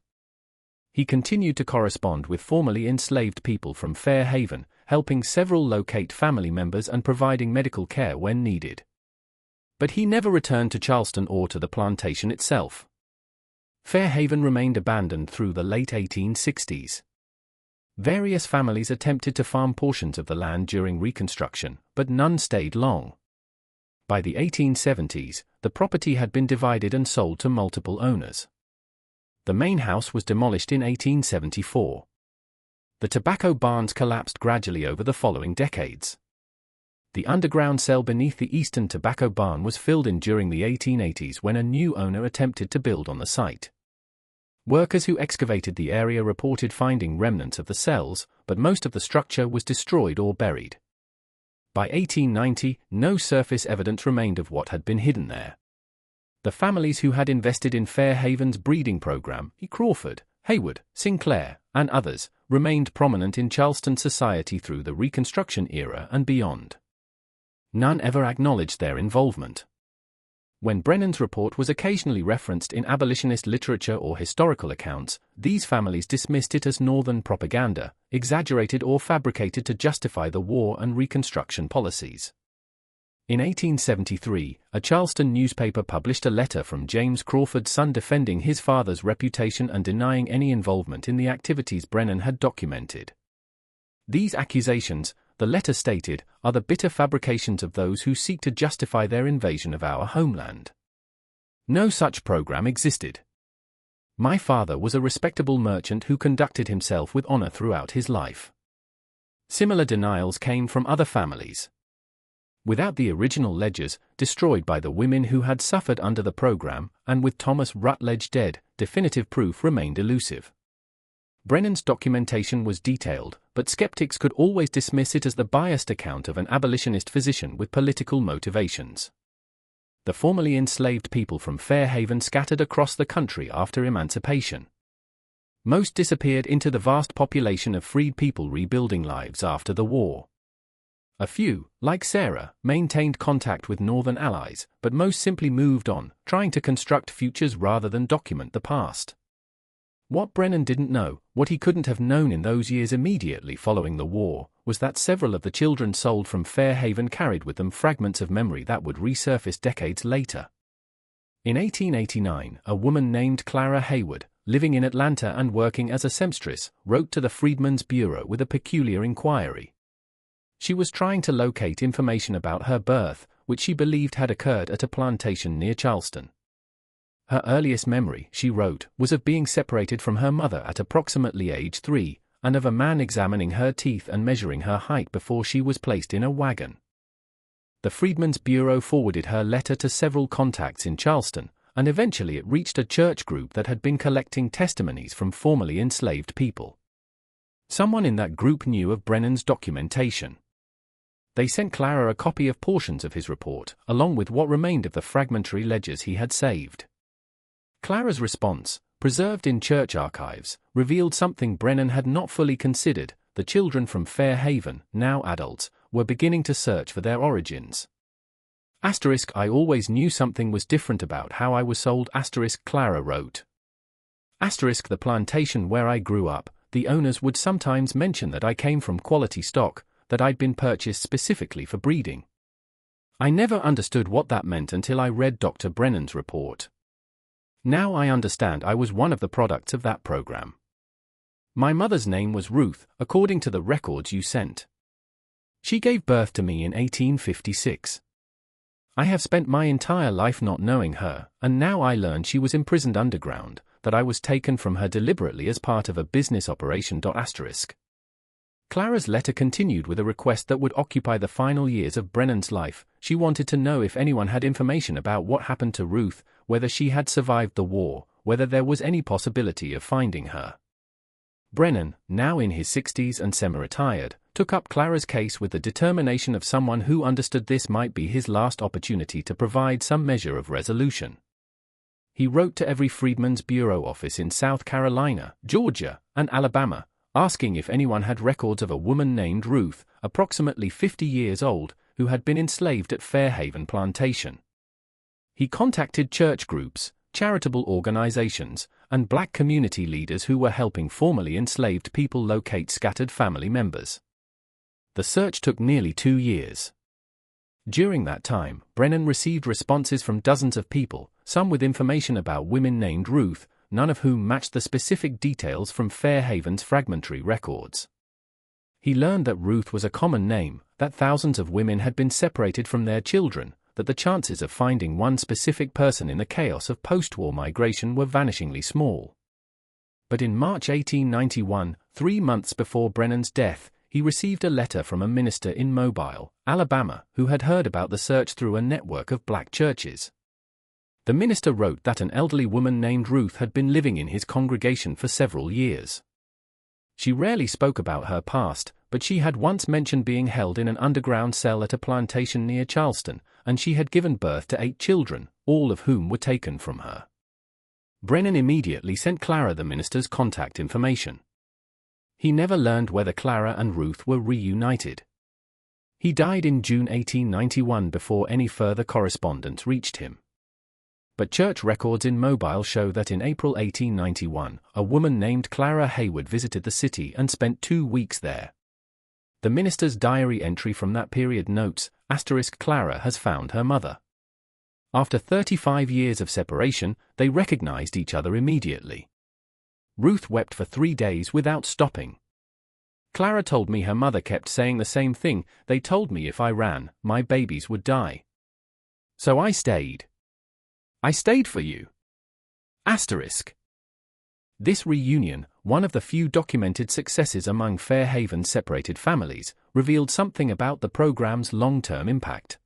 [SPEAKER 1] He continued to correspond with formerly enslaved people from Fairhaven, helping several locate family members and providing medical care when needed. But he never returned to Charleston or to the plantation itself. Fairhaven remained abandoned through the late 1860s. Various families attempted to farm portions of the land during Reconstruction, but none stayed long. By the 1870s, the property had been divided and sold to multiple owners. The main house was demolished in 1874. The tobacco barns collapsed gradually over the following decades. The underground cell beneath the eastern tobacco barn was filled in during the 1880s when a new owner attempted to build on the site. Workers who excavated the area reported finding remnants of the cells, but most of the structure was destroyed or buried. By 1890, no surface evidence remained of what had been hidden there. The families who had invested in Fairhaven's breeding program, Crawford, Haywood, Sinclair, and others, remained prominent in Charleston society through the Reconstruction era and beyond. None ever acknowledged their involvement. When Brennan's report was occasionally referenced in abolitionist literature or historical accounts, these families dismissed it as Northern propaganda, exaggerated or fabricated to justify the war and Reconstruction policies. In 1873, a Charleston newspaper published a letter from James Crawford's son defending his father's reputation and denying any involvement in the activities Brennan had documented. These accusations, the letter stated, are the bitter fabrications of those who seek to justify their invasion of our homeland. No such program existed. My father was a respectable merchant who conducted himself with honor throughout his life. Similar denials came from other families. Without the original ledgers, destroyed by the women who had suffered under the program, and with Thomas Rutledge dead, definitive proof remained elusive. Brennan's documentation was detailed, but skeptics could always dismiss it as the biased account of an abolitionist physician with political motivations. The formerly enslaved people from Fairhaven scattered across the country after emancipation. Most disappeared into the vast population of freed people rebuilding lives after the war. A few, like Sarah, maintained contact with Northern allies, but most simply moved on, trying to construct futures rather than document the past. What Brennan didn't know, what he couldn't have known in those years immediately following the war, was that several of the children sold from Fairhaven carried with them fragments of memory that would resurface decades later. In 1889, a woman named Clara Haywood, living in Atlanta and working as a seamstress, wrote to the Freedmen's Bureau with a peculiar inquiry. She was trying to locate information about her birth, which she believed had occurred at a plantation near Charleston. Her earliest memory, she wrote, was of being separated from her mother at approximately age 3, and of a man examining her teeth and measuring her height before she was placed in a wagon. The Freedmen's Bureau forwarded her letter to several contacts in Charleston, and eventually it reached a church group that had been collecting testimonies from formerly enslaved people. Someone in that group knew of Brennan's documentation. They sent Clara a copy of portions of his report, along with what remained of the fragmentary ledgers he had saved. Clara's response, preserved in church archives, revealed something Brennan had not fully considered. The children from Fairhaven, now adults, were beginning to search for their origins. I always knew something was different about how I was sold. Clara wrote. The plantation where I grew up, the owners would sometimes mention that I came from quality stock, that I'd been purchased specifically for breeding. I never understood what that meant until I read Dr. Brennan's report. Now I understand I was one of the products of that program. My mother's name was Ruth, according to the records you sent. She gave birth to me in 1856. I have spent my entire life not knowing her, and now I learn she was imprisoned underground, that I was taken from her deliberately as part of a business operation. Clara's letter continued with a request that would occupy the final years of Brennan's life. She wanted to know if anyone had information about what happened to Ruth, whether she had survived the war, whether there was any possibility of finding her. Brennan, now in his 60s and semi-retired, took up Clara's case with the determination of someone who understood this might be his last opportunity to provide some measure of resolution. He wrote to every Freedmen's Bureau office in South Carolina, Georgia, and Alabama, asking if anyone had records of a woman named Ruth, approximately 50 years old, who had been enslaved at Fairhaven Plantation. He contacted church groups, charitable organizations, and black community leaders who were helping formerly enslaved people locate scattered family members. The search took nearly 2 years. During that time, Brennan received responses from dozens of people, some with information about women named Ruth, none of whom matched the specific details from Fairhaven's fragmentary records. He learned that Ruth was a common name, that thousands of women had been separated from their children, that the chances of finding one specific person in the chaos of post-war migration were vanishingly small. But in March 1891, 3 months before Brennan's death, he received a letter from a minister in Mobile, Alabama, who had heard about the search through a network of black churches. The minister wrote that an elderly woman named Ruth had been living in his congregation for several years. She rarely spoke about her past, but she had once mentioned being held in an underground cell at a plantation near Charleston, and she had given birth to 8 children, all of whom were taken from her. Brennan immediately sent Clara the minister's contact information. He never learned whether Clara and Ruth were reunited. He died in June 1891 before any further correspondence reached him. But church records in Mobile show that in April 1891, a woman named Clara Hayward visited the city and spent 2 weeks there. The minister's diary entry from that period notes, Clara has found her mother. After 35 years of separation, they recognized each other immediately. Ruth wept for 3 days without stopping. Clara told me her mother kept saying the same thing, they told me if I ran, my babies would die. So I stayed. I stayed for you. This reunion, one of the few documented successes among Fairhaven's separated families, revealed something about the program's long-term impact.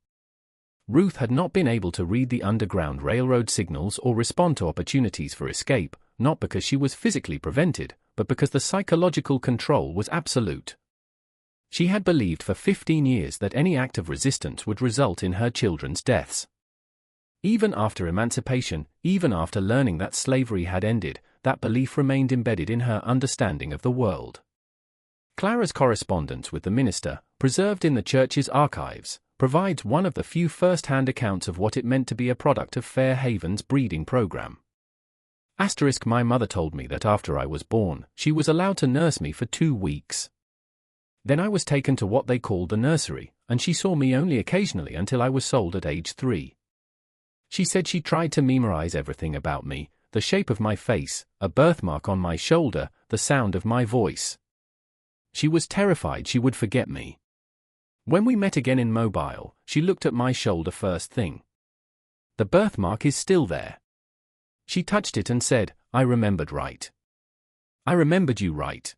[SPEAKER 1] Ruth had not been able to read the Underground Railroad signals or respond to opportunities for escape, not because she was physically prevented, but because the psychological control was absolute. She had believed for 15 years that any act of resistance would result in her children's deaths. Even after emancipation, even after learning that slavery had ended, that belief remained embedded in her understanding of the world. Clara's correspondence with the minister, preserved in the church's archives, provides one of the few first-hand accounts of what it meant to be a product of Fairhaven's breeding program. My mother told me that after I was born, she was allowed to nurse me for 2 weeks. Then I was taken to what they called the nursery, and she saw me only occasionally until I was sold at age 3. She said she tried to memorize everything about me, the shape of my face, a birthmark on my shoulder, the sound of my voice. She was terrified she would forget me. When we met again in Mobile, she looked at my shoulder first thing. The birthmark is still there. She touched it and said, I remembered right. I remembered you right.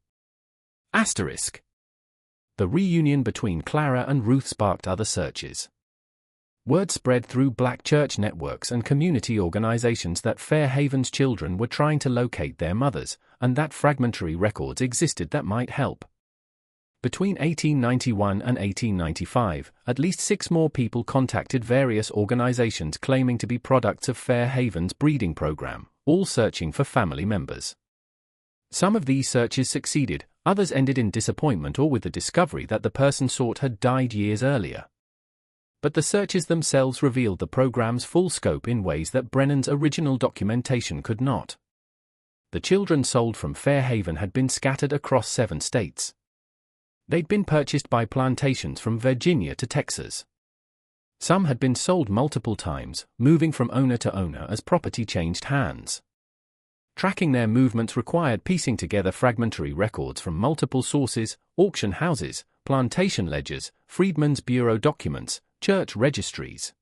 [SPEAKER 1] The reunion between Clara and Ruth sparked other searches. Word spread through black church networks and community organizations that Fairhaven's children were trying to locate their mothers, and that fragmentary records existed that might help. Between 1891 and 1895, at least 6 more people contacted various organizations claiming to be products of Fairhaven's breeding program, all searching for family members. Some of these searches succeeded, others ended in disappointment or with the discovery that the person sought had died years earlier. But the searches themselves revealed the program's full scope in ways that Brennan's original documentation could not. The children sold from Fairhaven had been scattered across 7 states. They'd been purchased by plantations from Virginia to Texas. Some had been sold multiple times, moving from owner to owner as property changed hands. Tracking their movements required piecing together fragmentary records from multiple sources, auction houses, plantation ledgers, Freedmen's Bureau documents, church registries.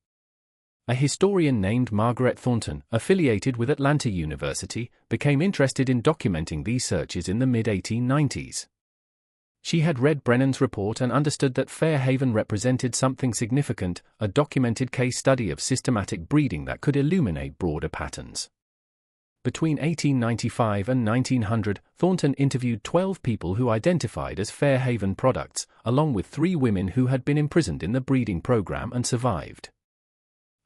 [SPEAKER 1] A historian named Margaret Thornton, affiliated with Atlanta University, became interested in documenting these searches in the mid-1890s. She had read Brennan's report and understood that Fairhaven represented something significant, a documented case study of systematic breeding that could illuminate broader patterns. Between 1895 and 1900, Thornton interviewed 12 people who identified as Fairhaven products, along with 3 women who had been imprisoned in the breeding program and survived.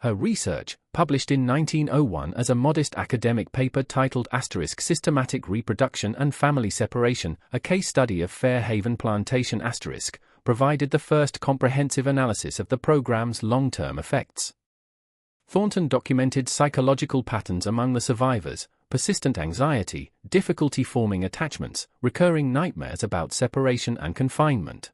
[SPEAKER 1] Her research, published in 1901 as a modest academic paper titled Systematic Reproduction and Family Separation, a case study of Fairhaven Plantation *, provided the first comprehensive analysis of the program's long-term effects. Thornton documented psychological patterns among the survivors, persistent anxiety, difficulty forming attachments, recurring nightmares about separation and confinement.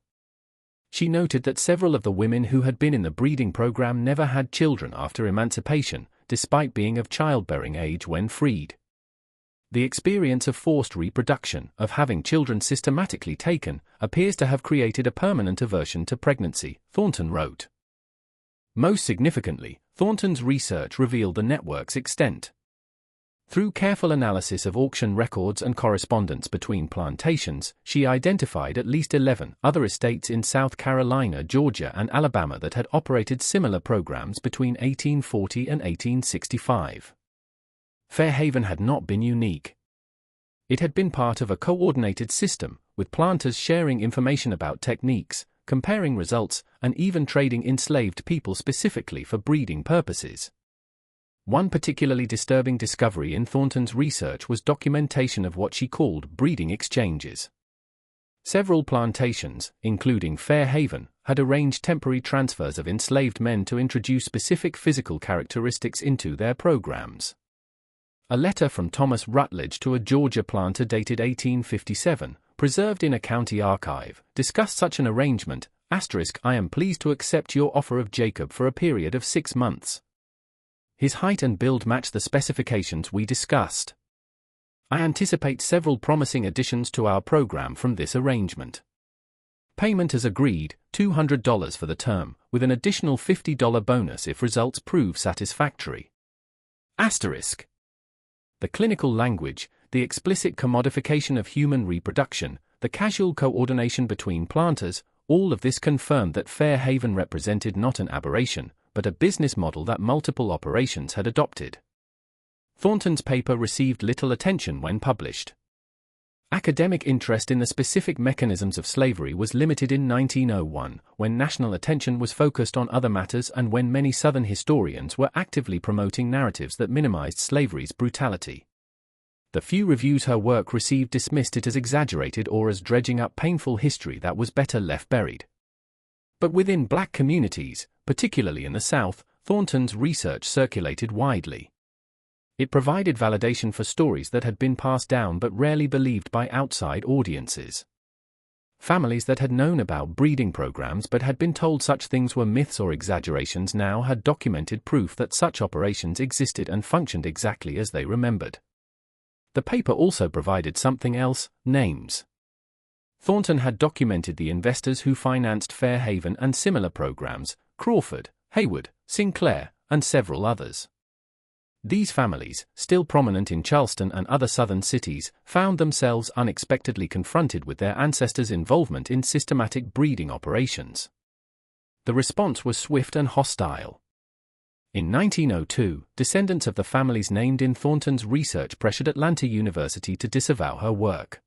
[SPEAKER 1] She noted that several of the women who had been in the breeding program never had children after emancipation, despite being of childbearing age when freed. The experience of forced reproduction, of having children systematically taken, appears to have created a permanent aversion to pregnancy, Thornton wrote. Most significantly, Thornton's research revealed the network's extent. Through careful analysis of auction records and correspondence between plantations, she identified at least 11 other estates in South Carolina, Georgia, and Alabama that had operated similar programs between 1840 and 1865. Fairhaven had not been unique. It had been part of a coordinated system, with planters sharing information about techniques, comparing results, and even trading enslaved people specifically for breeding purposes. One particularly disturbing discovery in Thornton's research was documentation of what she called breeding exchanges. Several plantations, including Fairhaven, had arranged temporary transfers of enslaved men to introduce specific physical characteristics into their programs. A letter from Thomas Rutledge to a Georgia planter dated 1857, preserved in a county archive, discussed such an arrangement. I am pleased to accept your offer of Jacob for a period of 6 months. His height and build match the specifications we discussed. I anticipate several promising additions to our program from this arrangement. Payment as agreed, $200 for the term, with an additional $50 bonus if results prove satisfactory. The clinical language, the explicit commodification of human reproduction, the casual coordination between planters, all of this confirmed that Fairhaven represented not an aberration, but a business model that multiple operations had adopted. Thornton's paper received little attention when published. Academic interest in the specific mechanisms of slavery was limited in 1901, when national attention was focused on other matters and when many Southern historians were actively promoting narratives that minimized slavery's brutality. The few reviews her work received dismissed it as exaggerated or as dredging up painful history that was better left buried. But within black communities, particularly in the South, Thornton's research circulated widely. It provided validation for stories that had been passed down but rarely believed by outside audiences. Families that had known about breeding programs but had been told such things were myths or exaggerations now had documented proof that such operations existed and functioned exactly as they remembered. The paper also provided something else: names. Thornton had documented the investors who financed Fairhaven and similar programs: Crawford, Hayward, Sinclair, and several others. These families, still prominent in Charleston and other Southern cities, found themselves unexpectedly confronted with their ancestors' involvement in systematic breeding operations. The response was swift and hostile. In 1902, descendants of the families named in Thornton's research pressured Atlanta University to disavow her work.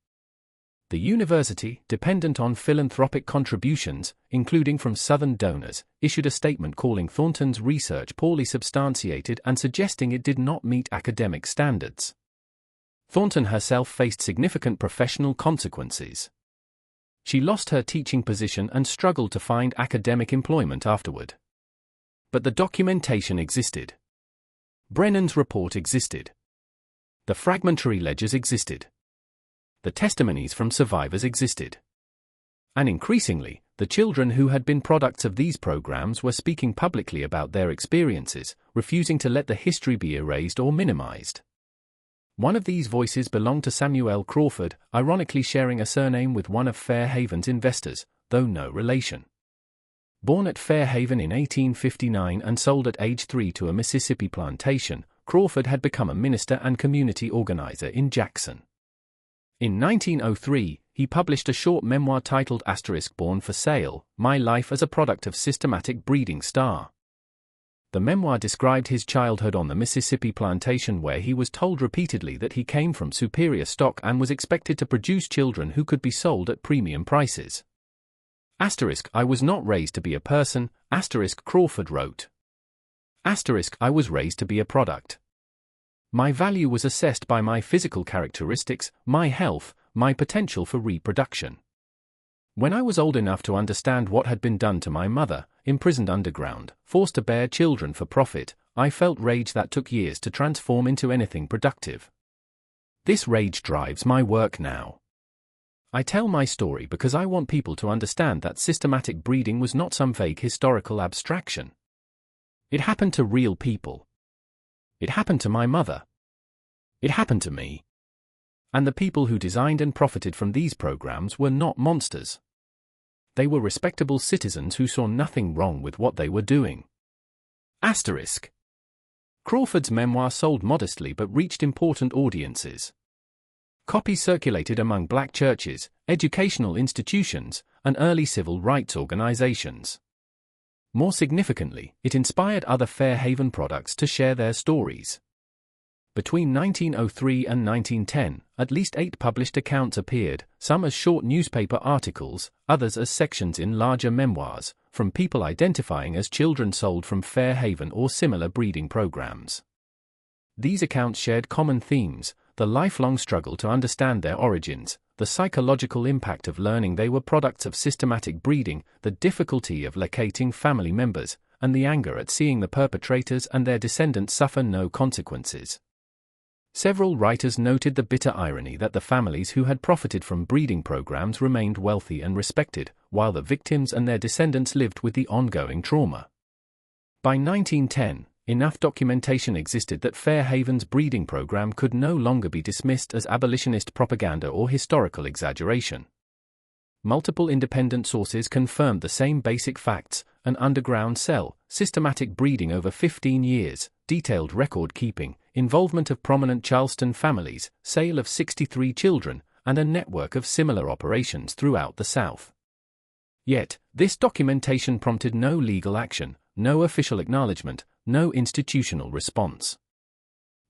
[SPEAKER 1] The university, dependent on philanthropic contributions, including from Southern donors, issued a statement calling Thornton's research poorly substantiated and suggesting it did not meet academic standards. Thornton herself faced significant professional consequences. She lost her teaching position and struggled to find academic employment afterward. But the documentation existed. Brennan's report existed. The fragmentary ledgers existed. The testimonies from survivors existed. And increasingly, the children who had been products of these programs were speaking publicly about their experiences, refusing to let the history be erased or minimized. One of these voices belonged to Samuel Crawford, ironically sharing a surname with one of Fairhaven's investors, though no relation. Born at Fairhaven in 1859 and sold at age 3 to a Mississippi plantation, Crawford had become a minister and community organizer in Jackson. In 1903, he published a short memoir titled Born for Sale, My Life as a Product of Systematic Breeding. The memoir described his childhood on the Mississippi plantation, where he was told repeatedly that he came from superior stock and was expected to produce children who could be sold at premium prices. I was not raised to be a person, Crawford wrote. I was raised to be a product. My value was assessed by my physical characteristics, my health, my potential for reproduction. When I was old enough to understand what had been done to my mother, imprisoned underground, forced to bear children for profit, I felt rage that took years to transform into anything productive. This rage drives my work now. I tell my story because I want people to understand that systematic breeding was not some vague historical abstraction. It happened to real people. It happened to my mother. It happened to me. And the people who designed and profited from these programs were not monsters. They were respectable citizens who saw nothing wrong with what they were doing. Crawford's memoir sold modestly but reached important audiences. Copies circulated among black churches, educational institutions, and early civil rights organizations. More significantly, it inspired other Fairhaven products to share their stories. Between 1903 and 1910, at least 8 published accounts appeared, some as short newspaper articles, others as sections in larger memoirs, from people identifying as children sold from Fairhaven or similar breeding programs. These accounts shared common themes: the lifelong struggle to understand their origins, the psychological impact of learning they were products of systematic breeding, the difficulty of locating family members, and the anger at seeing the perpetrators and their descendants suffer no consequences. Several writers noted the bitter irony that the families who had profited from breeding programs remained wealthy and respected, while the victims and their descendants lived with the ongoing trauma. By 1910, enough documentation existed that Fairhaven's breeding program could no longer be dismissed as abolitionist propaganda or historical exaggeration. Multiple independent sources confirmed the same basic facts: an underground cell, systematic breeding over 15 years, detailed record keeping, involvement of prominent Charleston families, sale of 63 children, and a network of similar operations throughout the South. Yet, this documentation prompted no legal action, no official acknowledgement, no institutional response.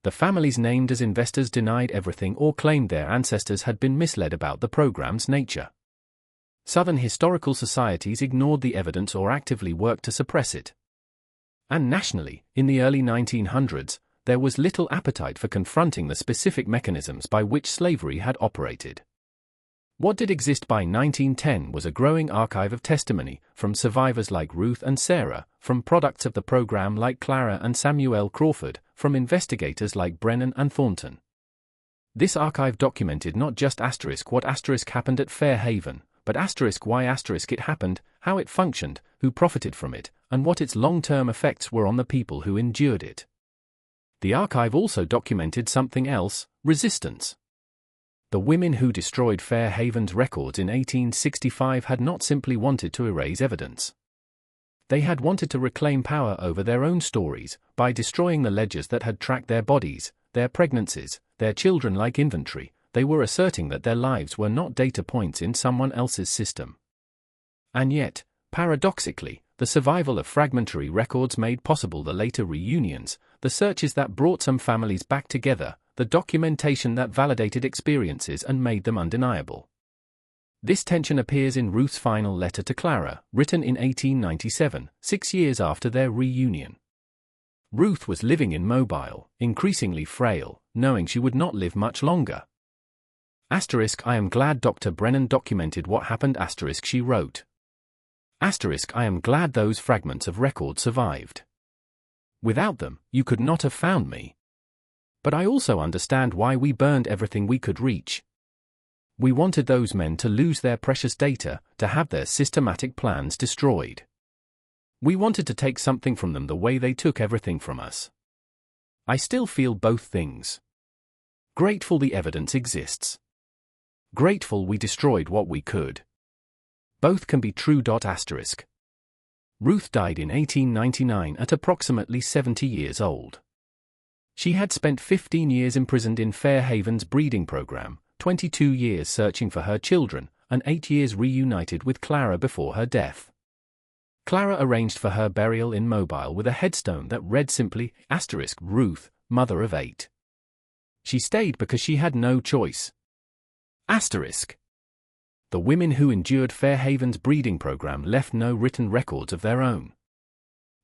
[SPEAKER 1] The families named as investors denied everything or claimed their ancestors had been misled about the program's nature. Southern historical societies ignored the evidence or actively worked to suppress it. And nationally, in the early 1900s, there was little appetite for confronting the specific mechanisms by which slavery had operated. What did exist by 1910 was a growing archive of testimony, from survivors like Ruth and Sarah, from products of the program like Clara and Samuel Crawford, from investigators like Brennan and Thornton. This archive documented not just what happened at Fairhaven, but why it happened, how it functioned, who profited from it, and what its long-term effects were on the people who endured it. The archive also documented something else: resistance. The women who destroyed Fairhaven's records in 1865 had not simply wanted to erase evidence. They had wanted to reclaim power over their own stories, by destroying the ledgers that had tracked their bodies, their pregnancies, their children like inventory. They were asserting that their lives were not data points in someone else's system. And yet, paradoxically, the survival of fragmentary records made possible the later reunions, the searches that brought some families back together, the documentation that validated experiences and made them undeniable. This tension appears in Ruth's final letter to Clara, written in 1897, 6 years after their reunion. Ruth was living in Mobile, increasingly frail, knowing she would not live much longer. I am glad Dr. Brennan documented what happened. She wrote. I am glad those fragments of record survived. Without them, you could not have found me. But I also understand why we burned everything we could reach. We wanted those men to lose their precious data, to have their systematic plans destroyed. We wanted to take something from them the way they took everything from us. I still feel both things. Grateful the evidence exists. Grateful we destroyed what we could. Both can be true. Ruth died in 1899 at approximately 70 years old. She had spent 15 years imprisoned in Fairhaven's breeding program, 22 years searching for her children, and 8 years reunited with Clara before her death. Clara arranged for her burial in Mobile with a headstone that read simply, Ruth, mother of 8. She stayed because she had no choice. The women who endured Fairhaven's breeding program left no written records of their own.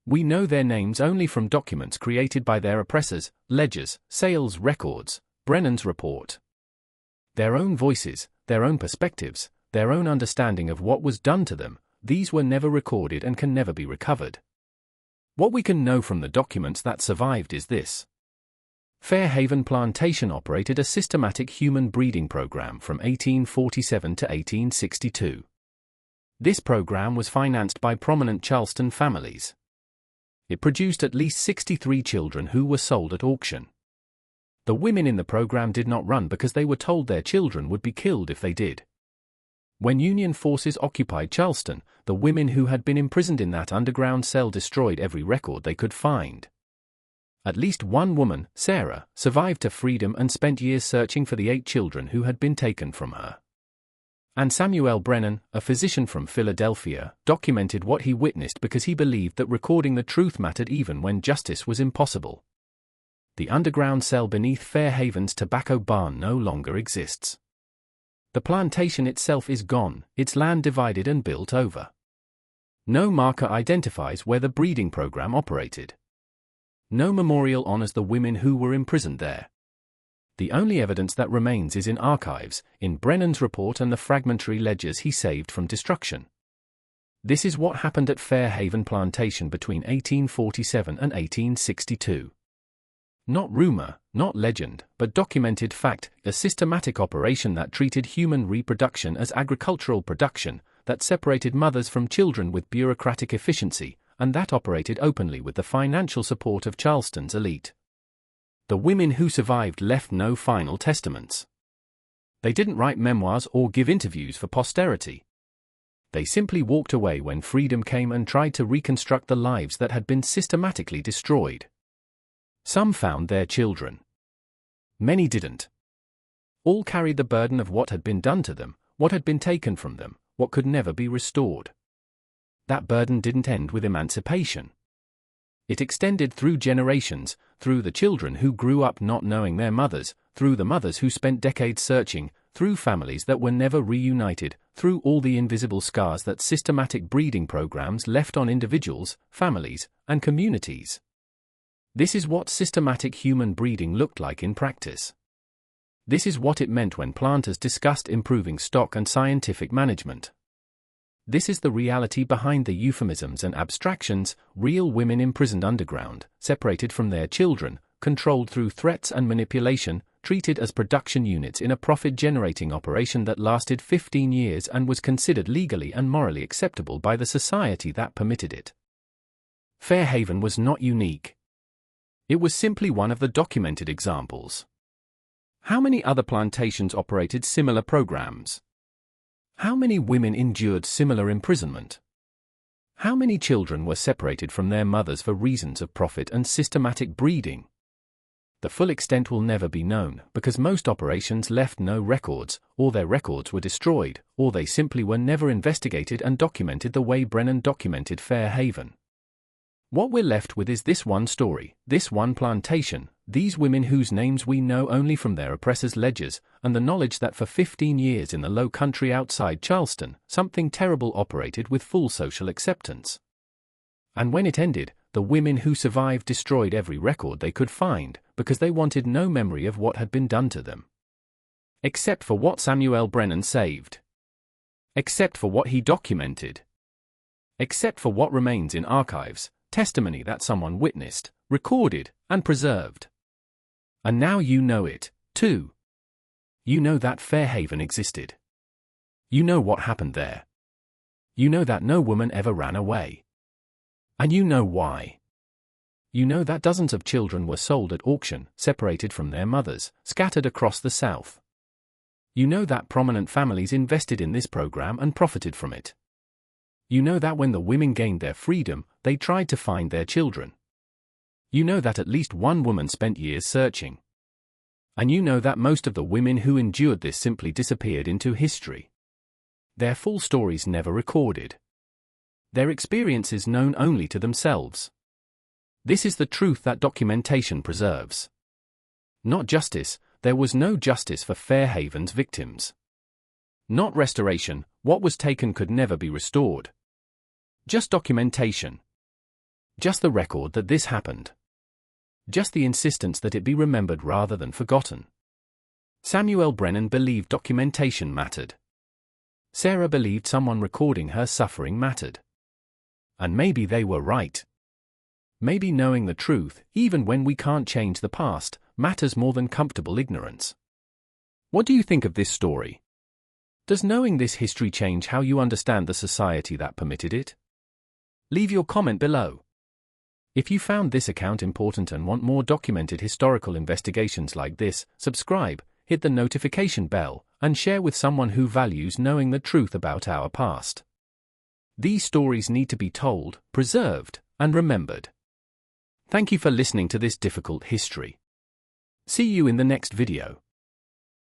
[SPEAKER 1] We know their names only from documents created by their oppressors, ledgers, sales records, Brennan's report. Their own voices, their own perspectives, their own understanding of what was done to them, these were never recorded and can never be recovered. What we can know from the documents that survived is this. Fairhaven Plantation operated a systematic human breeding program from 1847 to 1862. This program was financed by prominent Charleston families. It produced at least 63 children who were sold at auction. The women in the program did not run because they were told their children would be killed if they did. When Union forces occupied Charleston, the women who had been imprisoned in that underground cell destroyed every record they could find. At least one woman, Sarah, survived to freedom and spent years searching for the 8 children who had been taken from her. And Samuel Brennan, a physician from Philadelphia, documented what he witnessed because he believed that recording the truth mattered even when justice was impossible. The underground cell beneath Fairhaven's tobacco barn no longer exists. The plantation itself is gone, its land divided and built over. No marker identifies where the breeding program operated. No memorial honors the women who were imprisoned there. The only evidence that remains is in archives, in Brennan's report and the fragmentary ledgers he saved from destruction. This is what happened at Fairhaven Plantation between 1847 and 1862. Not rumor, not legend, but documented fact, a systematic operation that treated human reproduction as agricultural production, that separated mothers from children with bureaucratic efficiency, and that operated openly with the financial support of Charleston's elite. The women who survived left no final testaments. They didn't write memoirs or give interviews for posterity. They simply walked away when freedom came and tried to reconstruct the lives that had been systematically destroyed. Some found their children. Many didn't. All carried the burden of what had been done to them, what had been taken from them, what could never be restored. That burden didn't end with emancipation. It extended through generations, through the children who grew up not knowing their mothers, through the mothers who spent decades searching, through families that were never reunited, through all the invisible scars that systematic breeding programs left on individuals, families, and communities. This is what systematic human breeding looked like in practice. This is what it meant when planters discussed improving stock and scientific management. This is the reality behind the euphemisms and abstractions: real women imprisoned underground, separated from their children, controlled through threats and manipulation, treated as production units in a profit-generating operation that lasted 15 years and was considered legally and morally acceptable by the society that permitted it. Fairhaven was not unique. It was simply one of the documented examples. How many other plantations operated similar programs? How many women endured similar imprisonment? How many children were separated from their mothers for reasons of profit and systematic breeding? The full extent will never be known, because most operations left no records, or their records were destroyed, or they simply were never investigated and documented the way Brennan documented Fairhaven. What we're left with is this one story, this one plantation, these women whose names we know only from their oppressors' ledgers, and the knowledge that for 15 years in the low country outside Charleston, something terrible operated with full social acceptance. And when it ended, the women who survived destroyed every record they could find, because they wanted no memory of what had been done to them. Except for what Samuel Brennan saved. Except for what he documented. Except for what remains in archives, testimony that someone witnessed, recorded, and preserved. And now you know it, too. You know that Fairhaven existed. You know what happened there. You know that no woman ever ran away. And you know why. You know that dozens of children were sold at auction, separated from their mothers, scattered across the South. You know that prominent families invested in this program and profited from it. You know that when the women gained their freedom, they tried to find their children. You know that at least one woman spent years searching. And you know that most of the women who endured this simply disappeared into history. Their full stories never recorded. Their experiences known only to themselves. This is the truth that documentation preserves. Not justice, there was no justice for Fairhaven's victims. Not restoration, what was taken could never be restored. Just documentation. Just the record that this happened. Just the insistence that it be remembered rather than forgotten. Samuel Brennan believed documentation mattered. Sarah believed someone recording her suffering mattered. And maybe they were right. Maybe knowing the truth, even when we can't change the past, matters more than comfortable ignorance. What do you think of this story? Does knowing this history change how you understand the society that permitted it? Leave your comment below. If you found this account important and want more documented historical investigations like this, subscribe, hit the notification bell, and share with someone who values knowing the truth about our past. These stories need to be told, preserved, and remembered. Thank you for listening to this difficult history. See you in the next video.